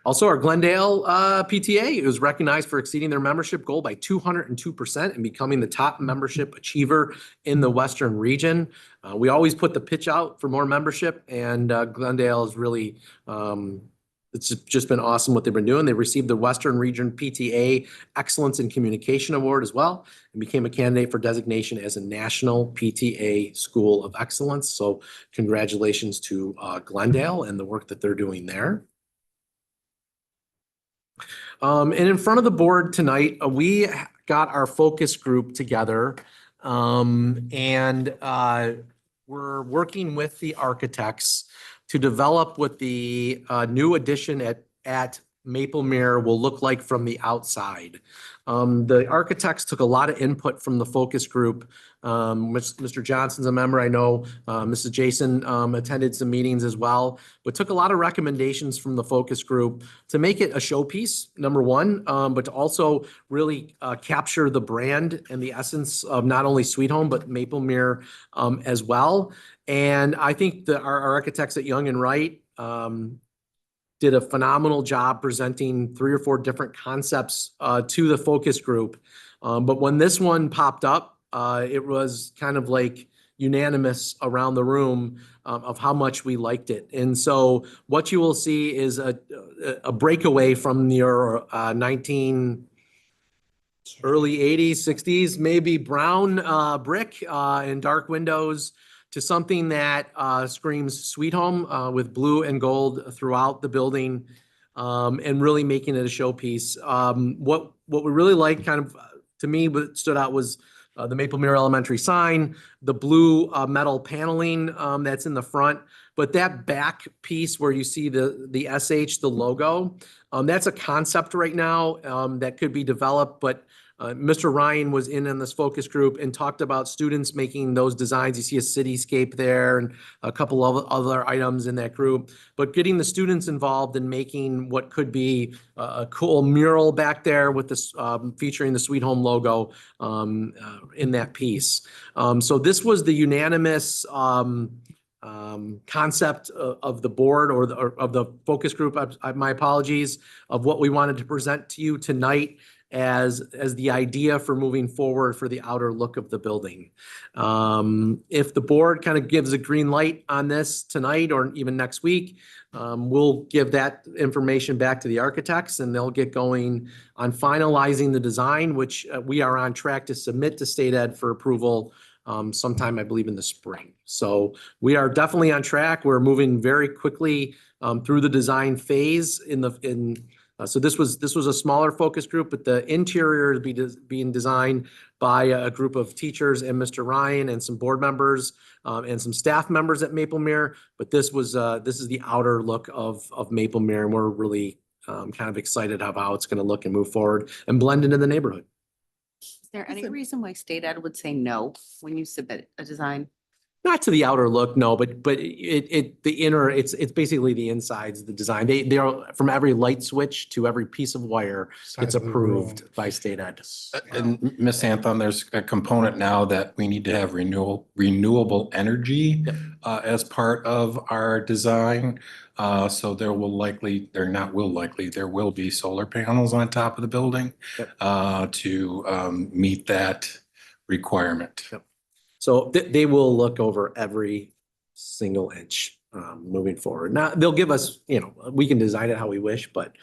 Also, our Glendale PTA was recognized for exceeding their membership goal by 202% and becoming the top membership achiever in the Western region. We always put the pitch out for more membership, and Glendale is really, it's just been awesome what they've been doing. They received the Western Region PTA Excellence in Communication Award as well, and became a candidate for designation as a National PTA School of Excellence. So congratulations to Glendale and the work that they're doing there. And in front of the board tonight, we got our focus group together, and we're working with the architects to develop what the new addition at Maplemere will look like from the outside. The architects took a lot of input from the focus group. Mr. Johnson's a member, I know. Mrs. Jason attended some meetings as well, but took a lot of recommendations from the focus group to make it a showpiece, number one, but to also really capture the brand and the essence of not only Sweet Home, but Maplemere as well. And I think that our architects at Young and Wright did a phenomenal job presenting 3 or 4 different concepts to the focus group. But when this one popped up, it was kind of like unanimous around the room of how much we liked it. And so what you will see is a breakaway from your early 80s, 60s, maybe brown brick and dark windows, to something that screams Sweet Home with blue and gold throughout the building, and really making it a showpiece. What we really liked, kind of to me, what stood out was the Maplemere Elementary sign, the blue metal paneling that's in the front, but that back piece where you see the SH, the logo, that's a concept right now that could be developed, but Mr. Ryan was in this focus group and talked about students making those designs. You see a cityscape there and a couple of other items in that group, but getting the students involved in making what could be a cool mural back there with this featuring the Sweet Home logo in that piece. So this was the unanimous concept of the board or of the focus group, my apologies, of what we wanted to present to you tonight as the idea for moving forward for the outer look of the building. If the board kind of gives a green light on this tonight or even next week, we'll give that information back to the architects and they'll get going on finalizing the design, which we are on track to submit to State Ed for approval sometime, I believe, in the spring. So we are definitely on track. We're moving very quickly through the design phase so this was a smaller focus group, but the interior is being designed by a group of teachers and Mr. Ryan and some board members and some staff members at Maplemere. But this is the outer look of Maplemere, and we're really kind of excited about how it's going to look and move forward and blend into the neighborhood. Is there any reason why State Ed would say no when you submit a design? Not to the outer look, no, but the inner, it's basically the insides, the design. They are from every light switch to every piece of wire, it's approved by State Ed. And Ms. Anthon, there's a component now that we need to have renewable energy as part of our design. So there will be solar panels on top of the building to meet that requirement. So they will look over every single inch moving forward. Now, they'll give us, we can design it how we wish, but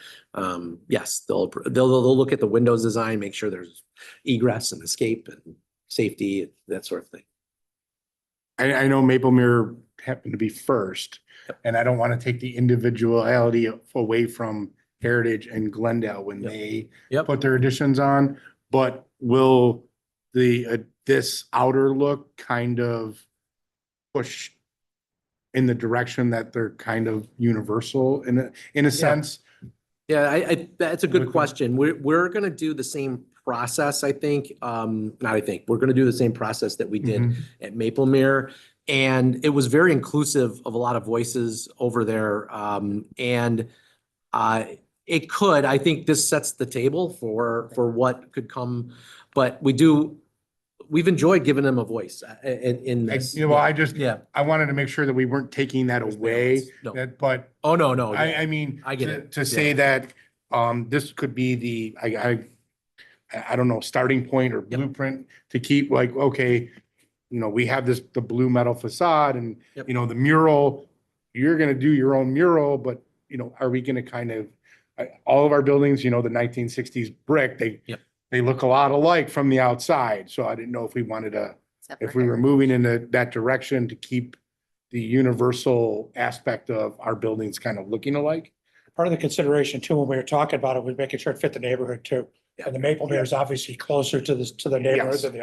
yes, they'll look at the windows design, make sure there's egress and escape and safety, that sort of thing. I know Maplemere happened to be first, and I don't want to take the individuality away from Heritage and Glendale when they put their additions on, but will this outer look kind of push in the direction that they're kind of universal in a sense? Yeah, that's a good question. We're going to do the same process, I think. We're going to do the same process that we did at Maplemere. And it was very inclusive of a lot of voices over there. I think this sets the table for what could come. But we we've enjoyed giving them a voice in this. Well, I just, Yeah. I wanted to make sure that we weren't taking that away, No. but Oh, no. I mean, I get it. to say Yeah. that, this could be the, I don't know, starting point or blueprint to keep like, okay, we have the blue metal facade and, Yep. the mural, you're gonna do your own mural, but, are we gonna kind of, all of our buildings, the 1960s brick, Yep. they look a lot alike from the outside. So I didn't know if we wanted to, if we were moving in that direction to keep the universal aspect of our buildings kind of looking alike. Part of the consideration too, when we were talking about it, was making sure it fit the neighborhood too. And the Maple Mere is obviously closer to the neighborhood Yes. than the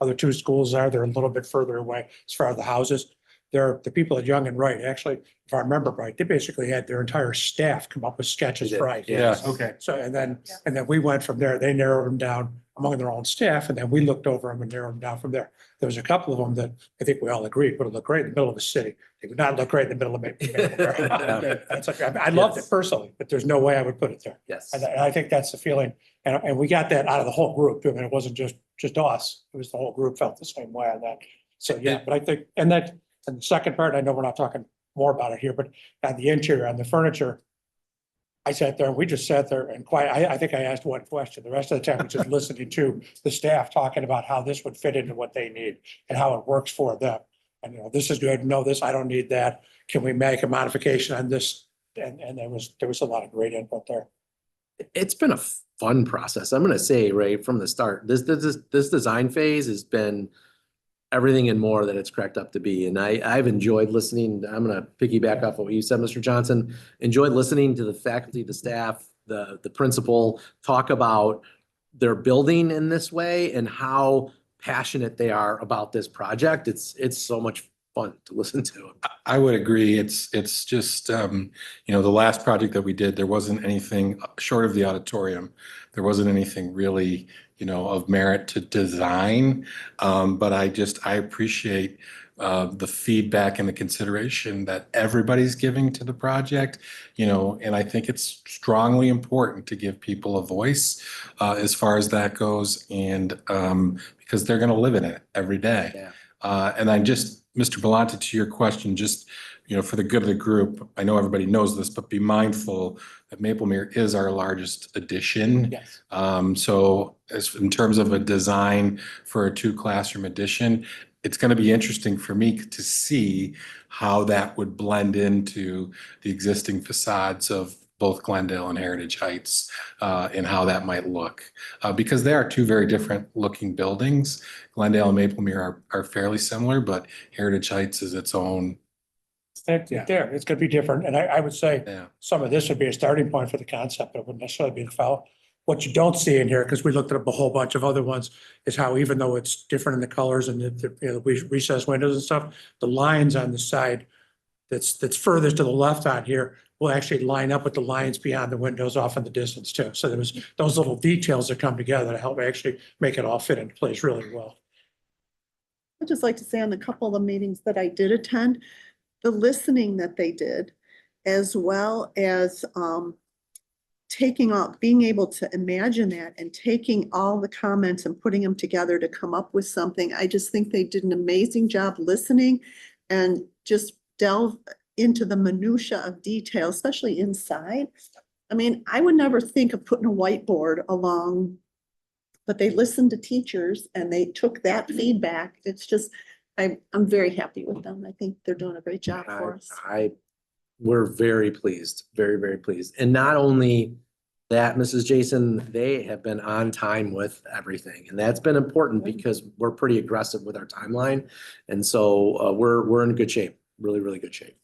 other two schools are. They're a little bit further away as far as the houses. The people at Young and Wright, actually, if I remember right, they basically had their entire staff come up with sketches They did, for ideas. yes. Okay. So, and then we went from there. They narrowed them down among their own staff, and then we looked over them and narrowed them down from there. There was a couple of them that I think we all agreed would look great in the middle of the city. They would not look great in the middle of Maple Mere. That's like, I loved it personally, but there's no way I would put it there. Yes. And I think that's the feeling. And we got that out of the whole group too. I mean, it wasn't just us. It was the whole group felt the same way on that. So, yeah, but I think, and the second part, I know we're not talking more about it here, but on the interior, on the furniture, I sat there and we just sat there and quiet. I think I asked one question. The rest of the time, we just listening to the staff talking about how this would fit into what they need and how it works for them. And, this is good. No, this, I don't need that. Can we make a modification on this? And there was a lot of great input there. It's been a fun process. I'm gonna say right from the start, this design phase has been everything and more that it's cracked up to be. And I've enjoyed listening. I'm gonna piggyback off of what you said, Mr. Johnson. Enjoyed listening to the faculty, the staff, the principal talk about their building in this way and how passionate they are about this project. It's so much fun to listen to. I would agree. It's just, the last project that we did, there wasn't anything short of the auditorium. There wasn't anything really, of merit to design. But I appreciate the feedback and the consideration that everybody's giving to the project, and I think it's strongly important to give people a voice as far as that goes, and because they're going to live in it every day. Yeah. And Mr. Belmonte, to your question, just, for the good of the group, I know everybody knows this, but be mindful that Maple Mere is our largest addition. Yes. So in terms of a design for a 2-classroom addition, it's going to be interesting for me to see how that would blend into the existing facades of both Glendale and Heritage Heights, and how that might look. Because they are two very different looking buildings. Glendale and Maple Mere are fairly similar, but Heritage Heights is its own. There, it's gonna be different. And I would say Yeah. some of this would be a starting point for the concept, but it wouldn't necessarily be the foul. What you don't see in here, because we looked at a whole bunch of other ones, is how even though it's different in the colors and the recessed windows and stuff, the lines on the side that's furthest to the left on here will actually line up with the lines beyond the windows off in the distance too. So there was those little details that come together to help actually make it all fit into place really well. I'd just like to say on the couple of the meetings that I did attend, the listening that they did, as well as being able to imagine that and taking all the comments and putting them together to come up with something. I just think they did an amazing job listening and just delve into the minutia of detail, especially inside. I mean, I would never think of putting a whiteboard along, but they listened to teachers and they took that feedback. It's just, I'm very happy with them. I think they're doing a great job for us. We're very pleased, very, very pleased. And not only that, Mrs. Jason, they have been on time with everything. And that's been important because we're pretty aggressive with our timeline. And so we're in good shape, really, really good shape.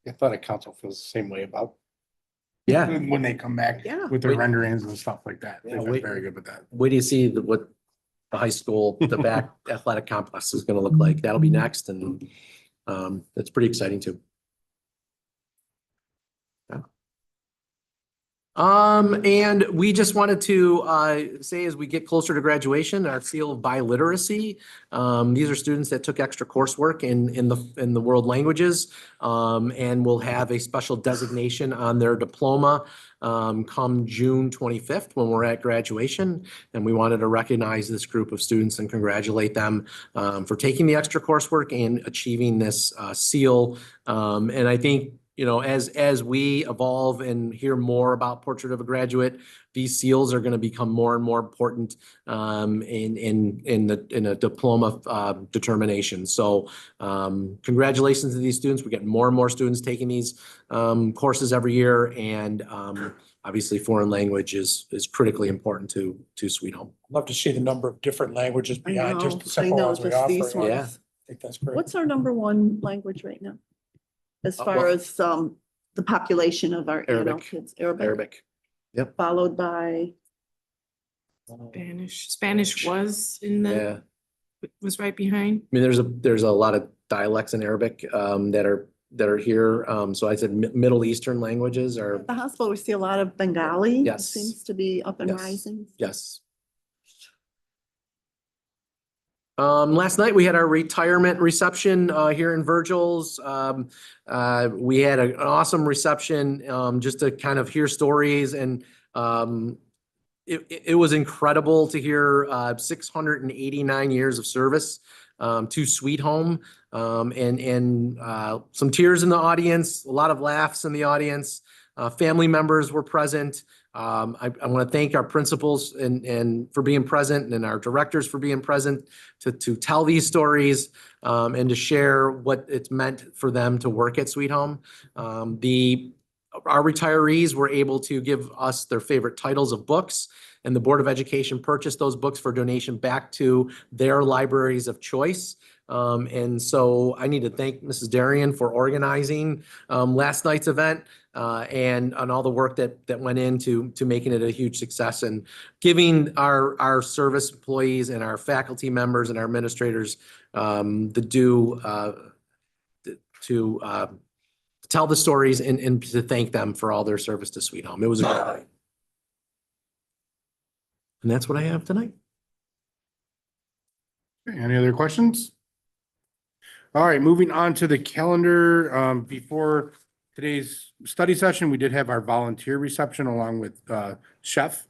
I thought a council feels the same way about. Yeah. When they come back with their renderings and stuff like that. They've been very good with that. Wait do you see what the high school, the back athletic complex is going to look like? That'll be next. And that's pretty exciting too. Yeah. And we just wanted to say as we get closer to graduation, our seal of biliteracy. These are students that took extra coursework in the world languages and will have a special designation on their diploma come June 25th when we're at graduation. And we wanted to recognize this group of students and congratulate them for taking the extra coursework and achieving this seal. And I think, you know, as we evolve and hear more about Portrait of a Graduate, these seals are going to become more and more important in a diploma determination. So congratulations to these students. We're getting more and more students taking these courses every year, and obviously foreign language is critically important to Sweet Home. Love to see the number of different languages beyond just the I simple know, ones we just these offer. ones. Yeah. I think that's great. What's our number one language right now? As far well- as the population of our, Arabic. kids, Arabic, Arabic. Yep. followed by, Spanish was in Yeah. was right behind. I mean, there's a lot of dialects in Arabic that are here. So I said Middle Eastern languages are, at the hospital, we see a lot of Bengali. It Yes. seems to be up and Yes. rising. yes. Last night we had our retirement reception here in Virgil's. We had an awesome reception just to kind of hear stories, and it was incredible to hear 689 years of service to Sweet Home, and some tears in the audience, a lot of laughs in the audience. Family members were present. I want to thank our principals and for being present, and our directors for being present to tell these stories and to share what it's meant for them to work at Sweet Home. Our retirees were able to give us their favorite titles of books, and the Board of Education purchased those books for donation back to their libraries of choice. And so I need to thank Mrs. Darian for organizing last night's event and on all the work that went into making it a huge success, and giving our service employees and our faculty members and our administrators the due to tell the stories and to thank them for all their service to Sweet Home. It was a great night. And that's what I have tonight. Any other questions? All right, moving on to the calendar. Before today's study session, we did have our volunteer reception along with Chef.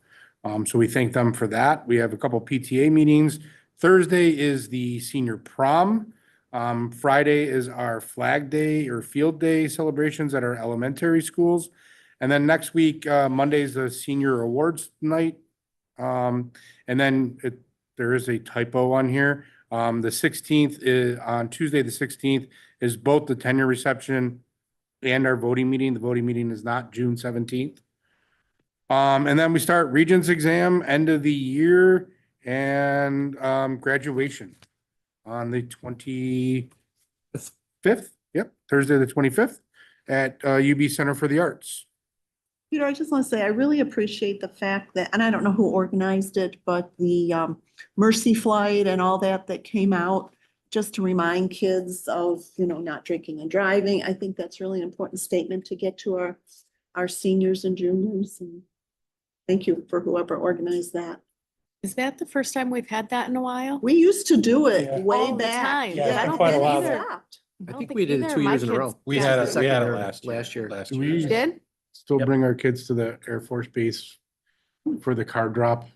So we thank them for that. We have a couple PTA meetings. Thursday is the senior prom. Friday is our Flag Day or Field Day celebrations at our elementary schools. And then next week, Monday is the senior awards night. And then there is a typo on here. The 16th is on Tuesday, the 16th is both the tenure reception and our voting meeting. The voting meeting is not June 17th. And then we start Regents exam, end of the year, and graduation on the 25th. Yep, Thursday, the 25th at UB Center for the Arts. Peter, I just want to say, I really appreciate the fact that, and I don't know who organized it, but the Mercy Flight and all that came out just to remind kids of, not drinking and driving. I think that's really an important statement to get to our seniors and juniors. And thank you for whoever organized that. Is that the first time we've had that in a while? We used to do it Yeah. way All the back. time. Yeah, it's I been don't quite a get while either. there. I don't think we did it either. 2 My years in a kids row. We got had it. it Second year last year. last We year. used- Did? Still Yep. bring our kids to the Air Force Base for the card drop.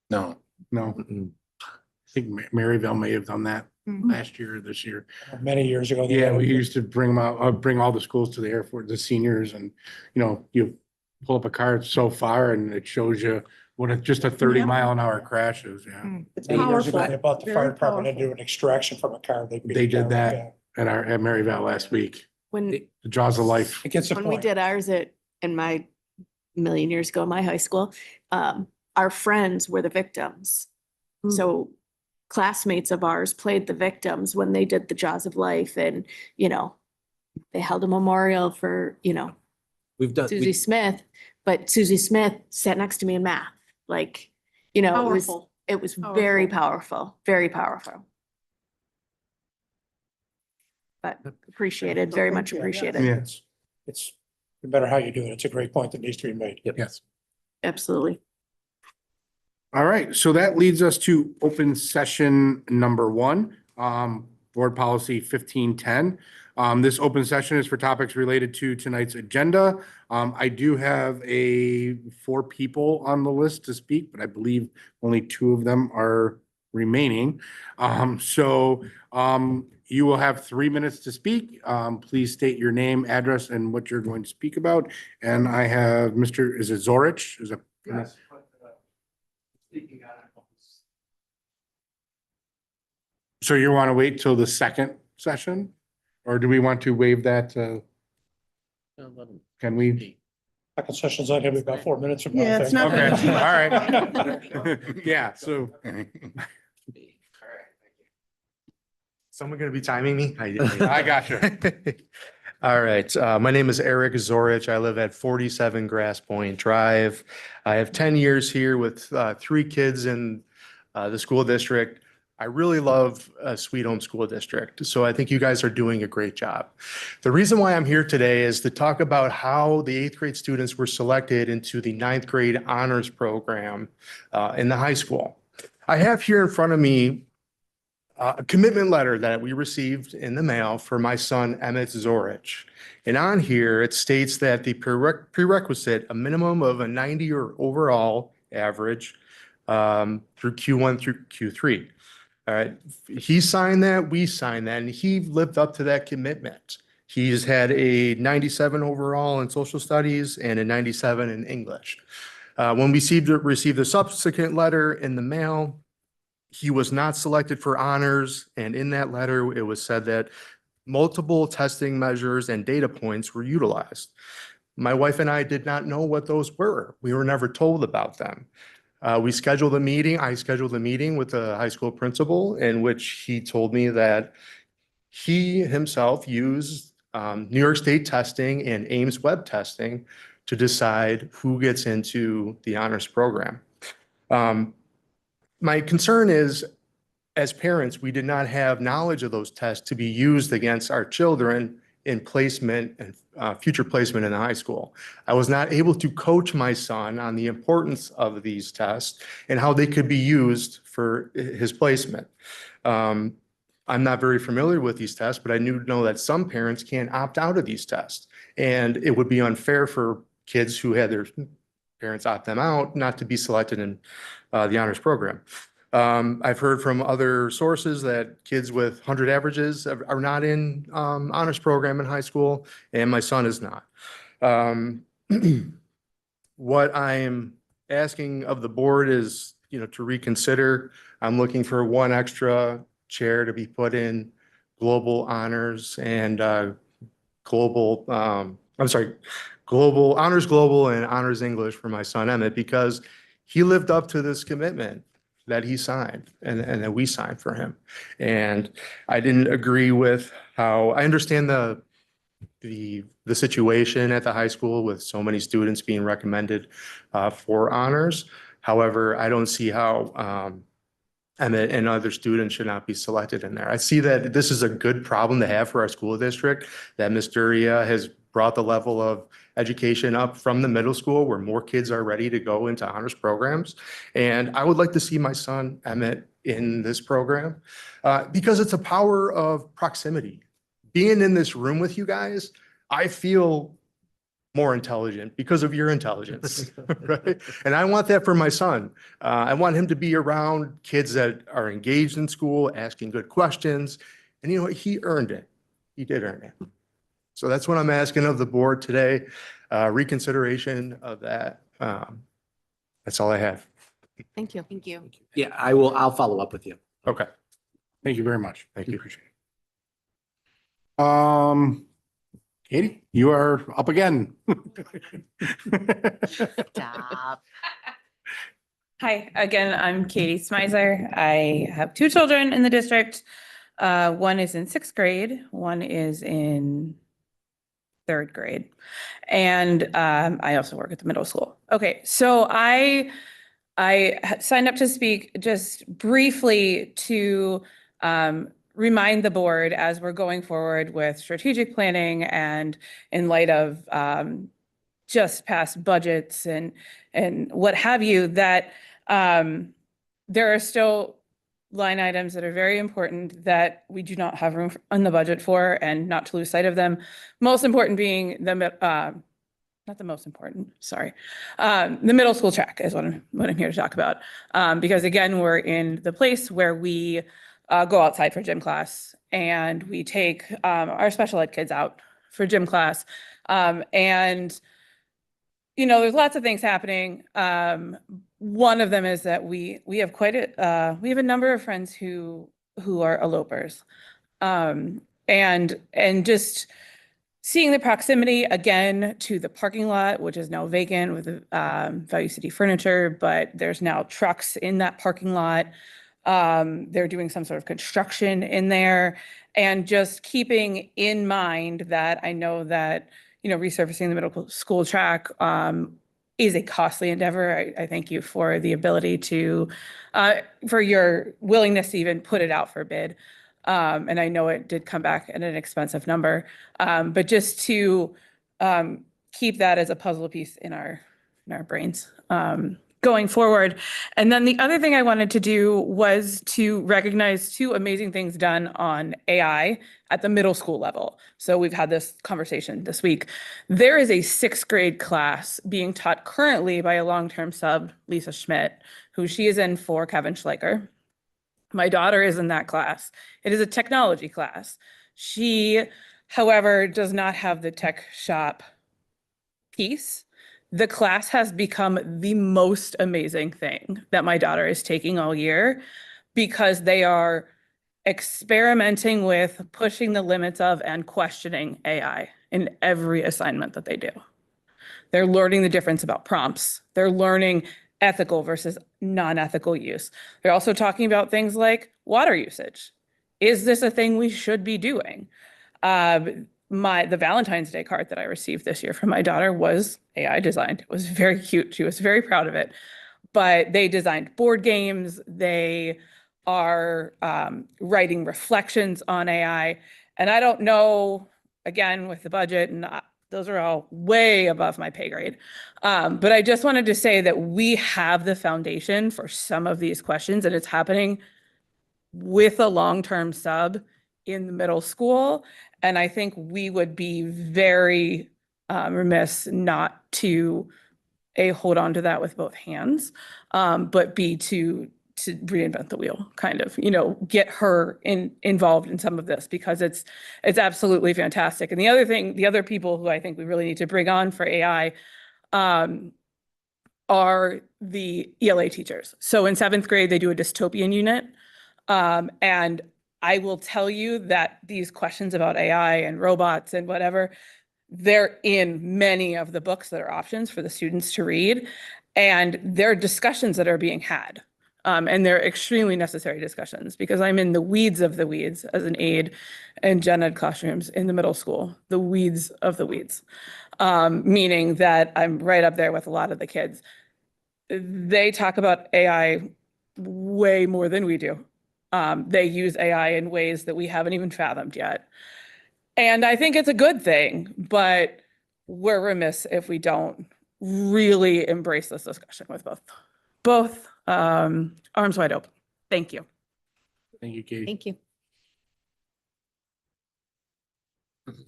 No, No, Mm-mm. I think Maryville may have done that Mhm. last year or this year. Many years ago. they Yeah, had- we used to bring them out, bring all the schools to the Air Force, the seniors, and, you pull up a card so far and it shows you what just a 30-mile-an-hour crash is, yeah. It's Many years ago, powerful. they bought the fire Very department to powerful. do an extraction from a car. They did that at Maryville last week. When, The Jaws of Life. It gets the when we point. did ours in my million years ago in my high school, our friends were the victims. Mm. So classmates of ours played the victims when they did the Jaws of Life, and, they held a memorial for, We've done, Susie Smith, but Susie Smith sat next to me in math. Like, Powerful. it was very powerful, very powerful. But appreciated, very much Yeah, appreciated. Yeah. It's no matter how you do it. It's a great point that needs to be made. Yes. Absolutely. All right, so that leads us to open session number 1, Board Policy 1510. This open session is for topics related to tonight's agenda. I do have 4 people on the list to speak, but I believe only 2 of them are remaining. You will have 3 minutes to speak. Please state your name, address, and what you're going to speak about. And I have Mr., is it Zorich? Is it? Yes. So you want to wait till the second session? Or do we want to waive that? Can we? Second session's on, maybe about 4 minutes from now. Yeah, I it's think. not. Okay, all right. Yeah, so. Someone gonna be timing me? I got you. All right, my name is Eric Zorich. I live at 47 Grass Point Drive. I have 10 years here with 3 kids in the school district. I really love Sweet Home School District, so I think you guys are doing a great job. The reason why I'm here today is to talk about how the 8th grade students were selected into the 9th grade honors program in the high school. I have here in front of me a commitment letter that we received in the mail for my son, Emmett Zorich. And on here, it states that the prerequisite, a minimum of a 90 or overall average through Q1 through Q3. All right, he signed that, we signed that, and he lived up to that commitment. He's had a 97 overall in social studies and a 97 in English. When we received a subsequent letter in the mail, he was not selected for honors, and in that letter, it was said that multiple testing measures and data points were utilized. My wife and I did not know what those were. We were never told about them. I scheduled a meeting with the high school principal in which he told me that he himself used New York State testing and Ames web testing to decide who gets into the honors program. My concern is, as parents, we did not have knowledge of those tests to be used against our children in placement and future placement in the high school. I was not able to coach my son on the importance of these tests and how they could be used for his placement. I'm not very familiar with these tests, but I know that some parents can opt out of these tests. And it would be unfair for kids who had their parents opt them out not to be selected in the honors program. I've heard from other sources that kids with 100 averages are not in honors program in high school, and my son is not. What I'm asking of the board is, to reconsider. I'm looking for 1 extra chair to be put in global honors and global honors global and honors English for my son Emmett, because he lived up to this commitment that he signed and that we signed for him. And I didn't agree with how, I understand the situation at the high school with so many students being recommended for honors. However, I don't see how Emmett and other students should not be selected in there. I see that this is a good problem to have for our school district, that Ms. Duria has brought the level of education up from the middle school where more kids are ready to go into honors programs. And I would like to see my son Emmett in this program because it's a power of proximity. Being in this room with you guys, I feel more intelligent because of your intelligence, right? And I want that for my son. I want him to be around kids that are engaged in school, asking good questions. And he earned it. He did earn it. So that's what I'm asking of the board today, reconsideration of that. That's all I have. Thank you. Thank you. Yeah, I'll follow up with you. Okay. Thank you very much. Thank you. Appreciate it. Katie, you are up again. Stop. Hi, again, I'm Katie Smizer. I have 2 children in the district. One is in 6th grade, one is in 3rd grade. And I also work at the middle school. Okay, so I signed up to speak just briefly to remind the board as we're going forward with strategic planning and in light of just past budgets and what have you, that there are still line items that are very important that we do not have room in the budget for, and not to lose sight of them. Most important being not the most important, sorry. The middle school track is what I'm here to talk about. Because again, we're in the place where we go outside for gym class, and we take our special ed kids out for gym class. And you know, there's lots of things happening. One of them is that we have we have a number of friends who are elopers. And just seeing the proximity again to the parking lot, which is now vacant with Value City Furniture, but there's now trucks in that parking lot. They're doing some sort of construction in there, and just keeping in mind that I know that, you know, resurfacing the middle school track is a costly endeavor. I thank you for the ability to, for your willingness to even put it out for bid. And I know it did come back at an expensive number, but just to keep that as a puzzle piece in our brains going forward. And then the other thing I wanted to do was to recognize two amazing things done on AI at the middle school level. So we've had this conversation this week. There is a 6th grade class being taught currently by a long-term sub, Lisa Schmidt, who she is in for Kevin Schleicher. My daughter is in that class. It is a technology class. She, however, does not have the tech shop piece. The class has become the most amazing thing that my daughter is taking all year, because they are experimenting with, pushing the limits of, and questioning AI in every assignment that they do. They're learning the difference about prompts. They're learning ethical versus non-ethical use. They're also talking about things like water usage. Is this a thing we should be doing? The Valentine's Day card that I received this year from my daughter was AI designed. It was very cute. She was very proud of it. But they designed board games. They are writing reflections on AI. And I don't know, again, with the budget, and those are all way above my pay grade. But I just wanted to say that we have the foundation for some of these questions, and it's happening with a long-term sub in the middle school. And I think we would be very remiss not to hold on to that with both hands, but B, to reinvent the wheel, kind of, you know, get her involved in some of this, because it's absolutely fantastic. And the other thing, the other people who I think we really need to bring on for AI are the ELA teachers. So in 7th grade, they do a dystopian unit. And I will tell you that these questions about AI and robots and whatever, they're in many of the books that are options for the students to read. And there are discussions that are being had. And they're extremely necessary discussions, because I'm in the weeds of the weeds as an aide in gen ed classrooms in the middle school, the weeds of the weeds, meaning that I'm right up there with a lot of the kids. They talk about AI way more than we do. They use AI in ways that we haven't even fathomed yet. And I think it's a good thing, but we're remiss if we don't really embrace this discussion with both arms wide open. Thank you. Thank you, Katie. Thank you.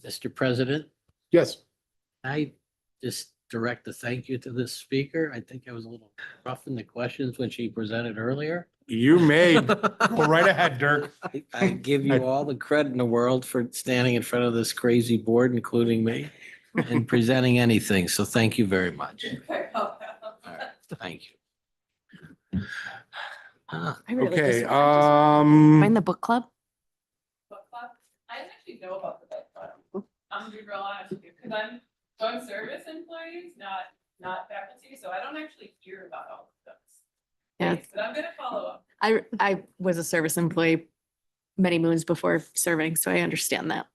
Mr. President, Yes. I just direct a thank you to this speaker. I think I was a little rough in the questions when she presented earlier. You may go right ahead, Dirk. I give you all the credit in the world for standing in front of this crazy board, including me, and presenting anything. So thank you very much. All right, thank you. I really Okay, Find the book club? Book club? I didn't actually know about the book club. I'm gonna be real honest with you, because I'm service employees, not faculty, so I don't actually hear about all of those. Yeah. But I'm gonna follow up. I was a service employee many moons before serving, so I understand that.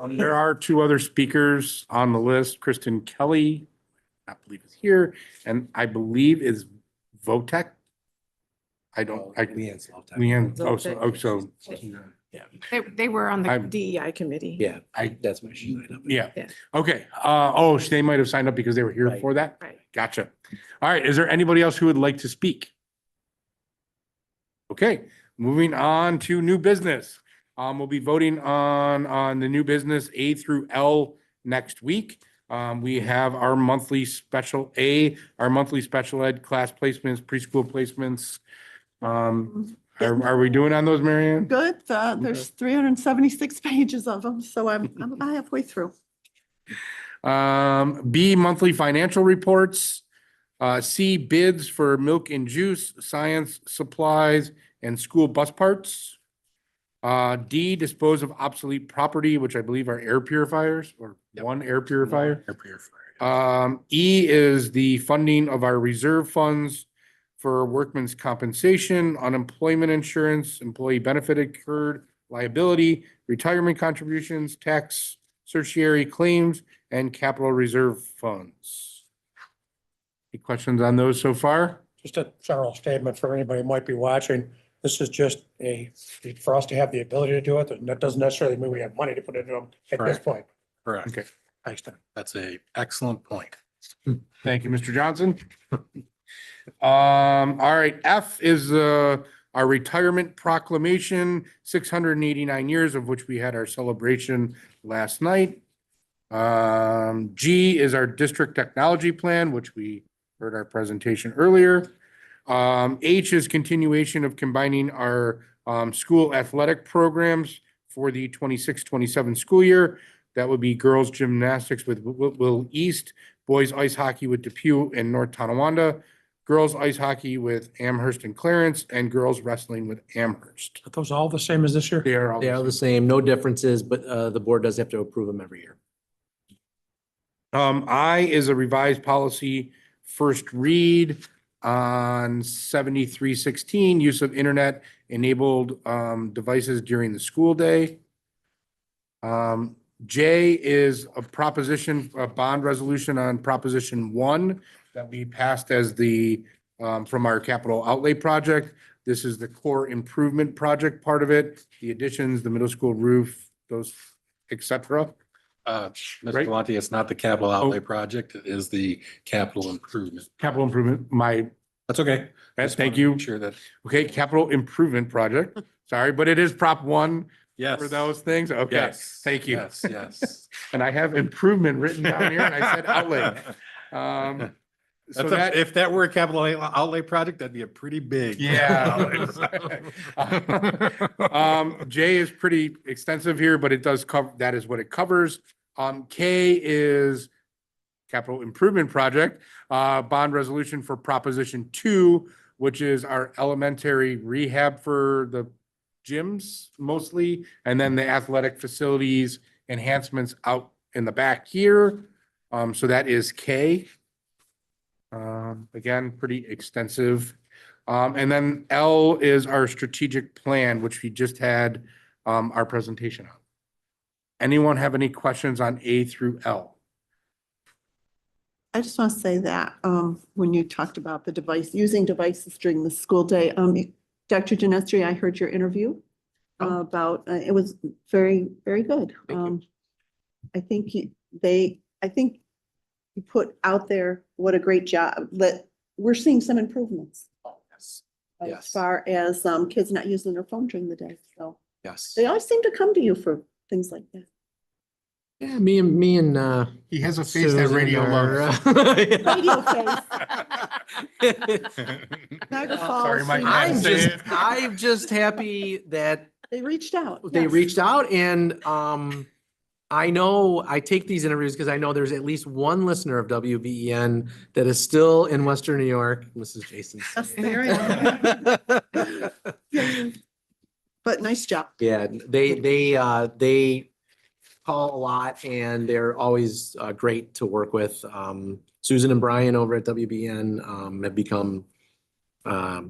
There are 2 other speakers on the list. Kristen Kelly, I believe is here, and I believe is Votek. I don't, I, Leanne's love that. Leanne, so, They were on the I'm- DEI committee. Yeah, that's my sheet item. yeah. Yeah. Okay, they might have signed up because they were here Right. for that? Right. Gotcha. All right, is there anybody else who would like to speak? Okay, moving on to new business. We'll be voting on the new business A through L next week. We have our monthly special ed class placements, preschool placements. Are we doing on those, Marianne? Good. There's 376 pages of them, so I'm about halfway through. B, monthly financial reports. C, bids for milk and juice, science supplies, and school bus parts. D, dispose of obsolete property, which I believe are air purifiers or one air purifier. Air purifier. E is the funding of our reserve funds for workman's compensation, unemployment insurance, employee benefit incurred liability, retirement contributions, tax certiorari claims, and capital reserve funds. Any questions on those so far? Just a general statement for anybody who might be watching. This is just for us to have the ability to do it. And that doesn't necessarily mean we have money to put into them at this Correct. point. Correct. Okay, Thanks, Tim. That's a excellent point. thank you, Mr. Johnson. All right, F is our retirement proclamation, 689 years of which we had our celebration last night. G is our district technology plan, which we heard our presentation earlier. H is continuation of combining our school athletic programs for the 26-27 school year. That would be girls gymnastics with Will East, boys ice hockey with Depew and North Tonawanda, girls ice hockey with Amherst and Clarence, and girls wrestling with Amherst. Are those all the same as this year? They are all. They are the same, no differences, but the board does have to approve them every year. I is a revised policy, first read on 7316, use of internet enabled devices during the school day. J is a bond resolution on Proposition 1 that we passed as the from our capital outlay project. This is the core improvement project part of it, the additions, the middle school roof, those, et cetera. Mr. Right. Galante, it's not the capital outlay project, it is the capital improvement. Capital improvement, That's okay. thank you. Sure that, Okay, capital improvement project. Sorry, but it is Prop 1 yes. for those things. Okay, Yes. thank you. Yes, yes. And I have improvement written down here and I said outlay. So That's that, if that were a capital outlay project, that'd be a pretty big. yeah. J is pretty extensive here, but it does cover, that is what it covers. K is capital improvement project, bond resolution for Proposition 2, which is our elementary rehab for the gyms mostly, and then the athletic facilities enhancements out in the back here. So that is K. Again, pretty extensive. And then L is our strategic plan, which we just had our presentation on. Anyone have any questions on A through L? I just want to say that when you talked about the device, using devices during the school day, Dr. Genestri, I heard your interview about, it was very, very good. I think you put out there what a great job, that we're seeing some improvements Yes. as Yes. far as kids not using their phone during the day. So Yes. they always seem to come to you for things like that. Yeah, me and He has a face that radio loves. Radio face. Niagara Falls Sorry, Mike. seems- I'm just happy that They reached out. they yes. reached out, and I know I take these interviews because I know there's at least one listener of WBEN that is still in Western New York, Mrs. Jason. Yes, there I am. But nice job. Yeah, they call a lot, and they're always great to work with. Susan and Brian over at WBN have become, I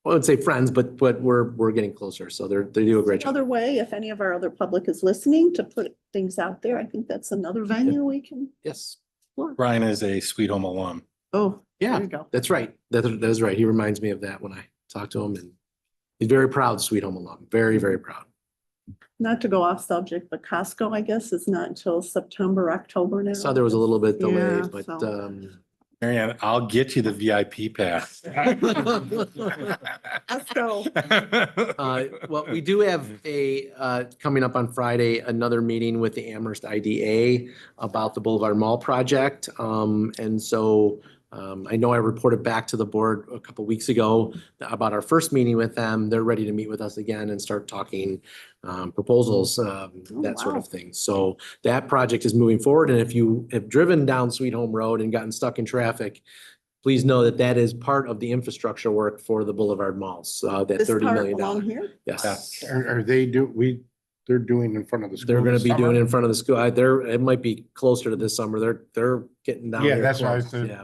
would say friends, but we're getting closer. So they do a great job. Another way, if any of our other public is listening, to put things out there, I think that's another venue we can. Yes. Brian is a Sweet Home alum. Oh, Yeah, there you go. that's right. That is right. He reminds me of that when I talked to him, and he's very proud of Sweet Home Alone. Very, very proud. Not to go off subject, but Costco, I guess, is not until September, October now. Saw there was a little bit Yeah, delayed, but so- Marianne, I'll get you the VIP pass. Let's go. Well, we do have coming up on Friday, another meeting with the Amherst IDA about the Boulevard Mall project. And so I know I reported back to the board a couple weeks ago about our first meeting with them. They're ready to meet with us again and start talking proposals, that sort of thing. So that project is moving forward. And if you have driven down Sweet Home Road and gotten stuck in traffic, please know that that is part of the infrastructure work for the Boulevard Malls, that This $30 part million. along here? Yes. Are they're doing in front of the school? They're gonna this be doing summer? it in front of the school. It might be closer to this summer. They're getting down Yeah, there that's what I was, close. yeah.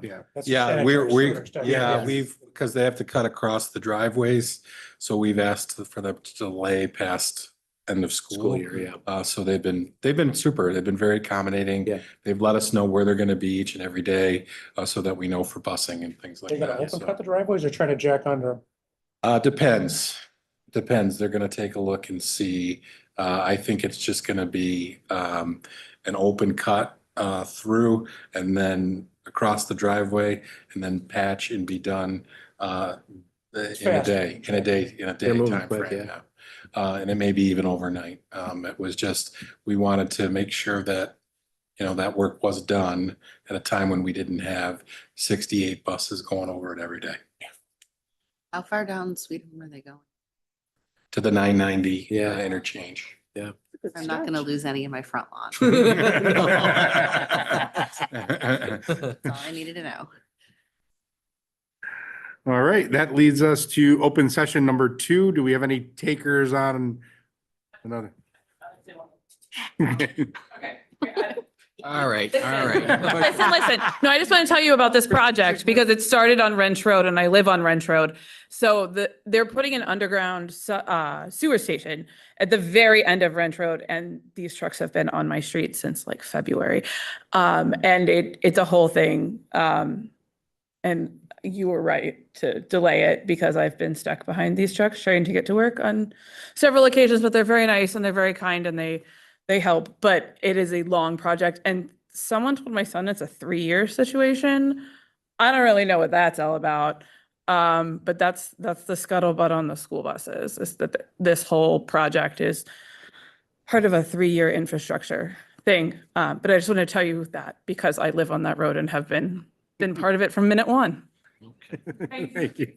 Yeah, because they have to cut across the driveways. So we've asked for them to delay past end of school. Year, yeah. So they've been super. They've been very accommodating. Yeah. They've let us know where they're going to be each and every day, so that we know for busing and things like They're gonna that. open So, cut the driveways or try to jack under them? depends. They're going to take a look and see. I think it's just going to be an open cut through and then across the driveway and then patch and be done in a fast. day, They're moving time quick, frame. yeah. And it may be even overnight. It was just, we wanted to make sure that, that work was done at a time when we didn't have 68 buses going over it every day. How far down Sweet Home are they going? To the 990 Yeah. interchange. Yeah. I'm not gonna lose any of my front lawn. That's all I needed to know. All right, that leads us to open session number 2. Do we have any takers on another? All right. Listen. No, I just want to tell you about this project because it started on Wrench Road and I live on Wrench Road. So they're putting an underground sewer station at the very end of Wrench Road, and these trucks have been on my street since like February. And it's a whole thing. And you were right to delay it because I've been stuck behind these trucks trying to get to work on several occasions, but they're very nice and they're very kind and they help, but it is a long project. And someone told my son it's a 3-year situation. I don't really know what that's all about. But that's the scuttlebutt on the school buses, is that this whole project is part of a 3-year infrastructure thing. But I just want to tell you that because I live on that road and have been part of it from minute one. Thank you.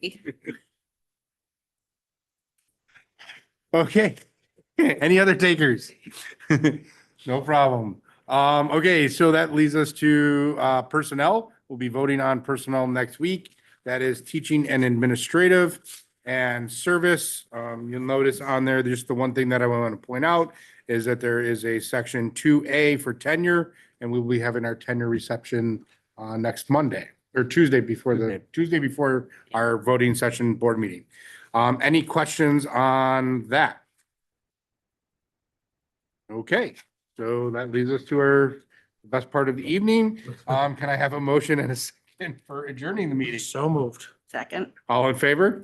Okay, any other takers? No problem. Okay, so that leads us to personnel. We'll be voting on personnel next week. That is teaching and administrative and service. You'll notice on there, just the one thing that I want to point out is that there is a section 2A for tenure, and we'll be having our tenure reception next Monday or Tuesday before our voting session board meeting. Any questions on that? Okay, so that leads us to our best part of the evening. Can I have a motion and a second for adjourning the meeting? So moved. Second. All in favor?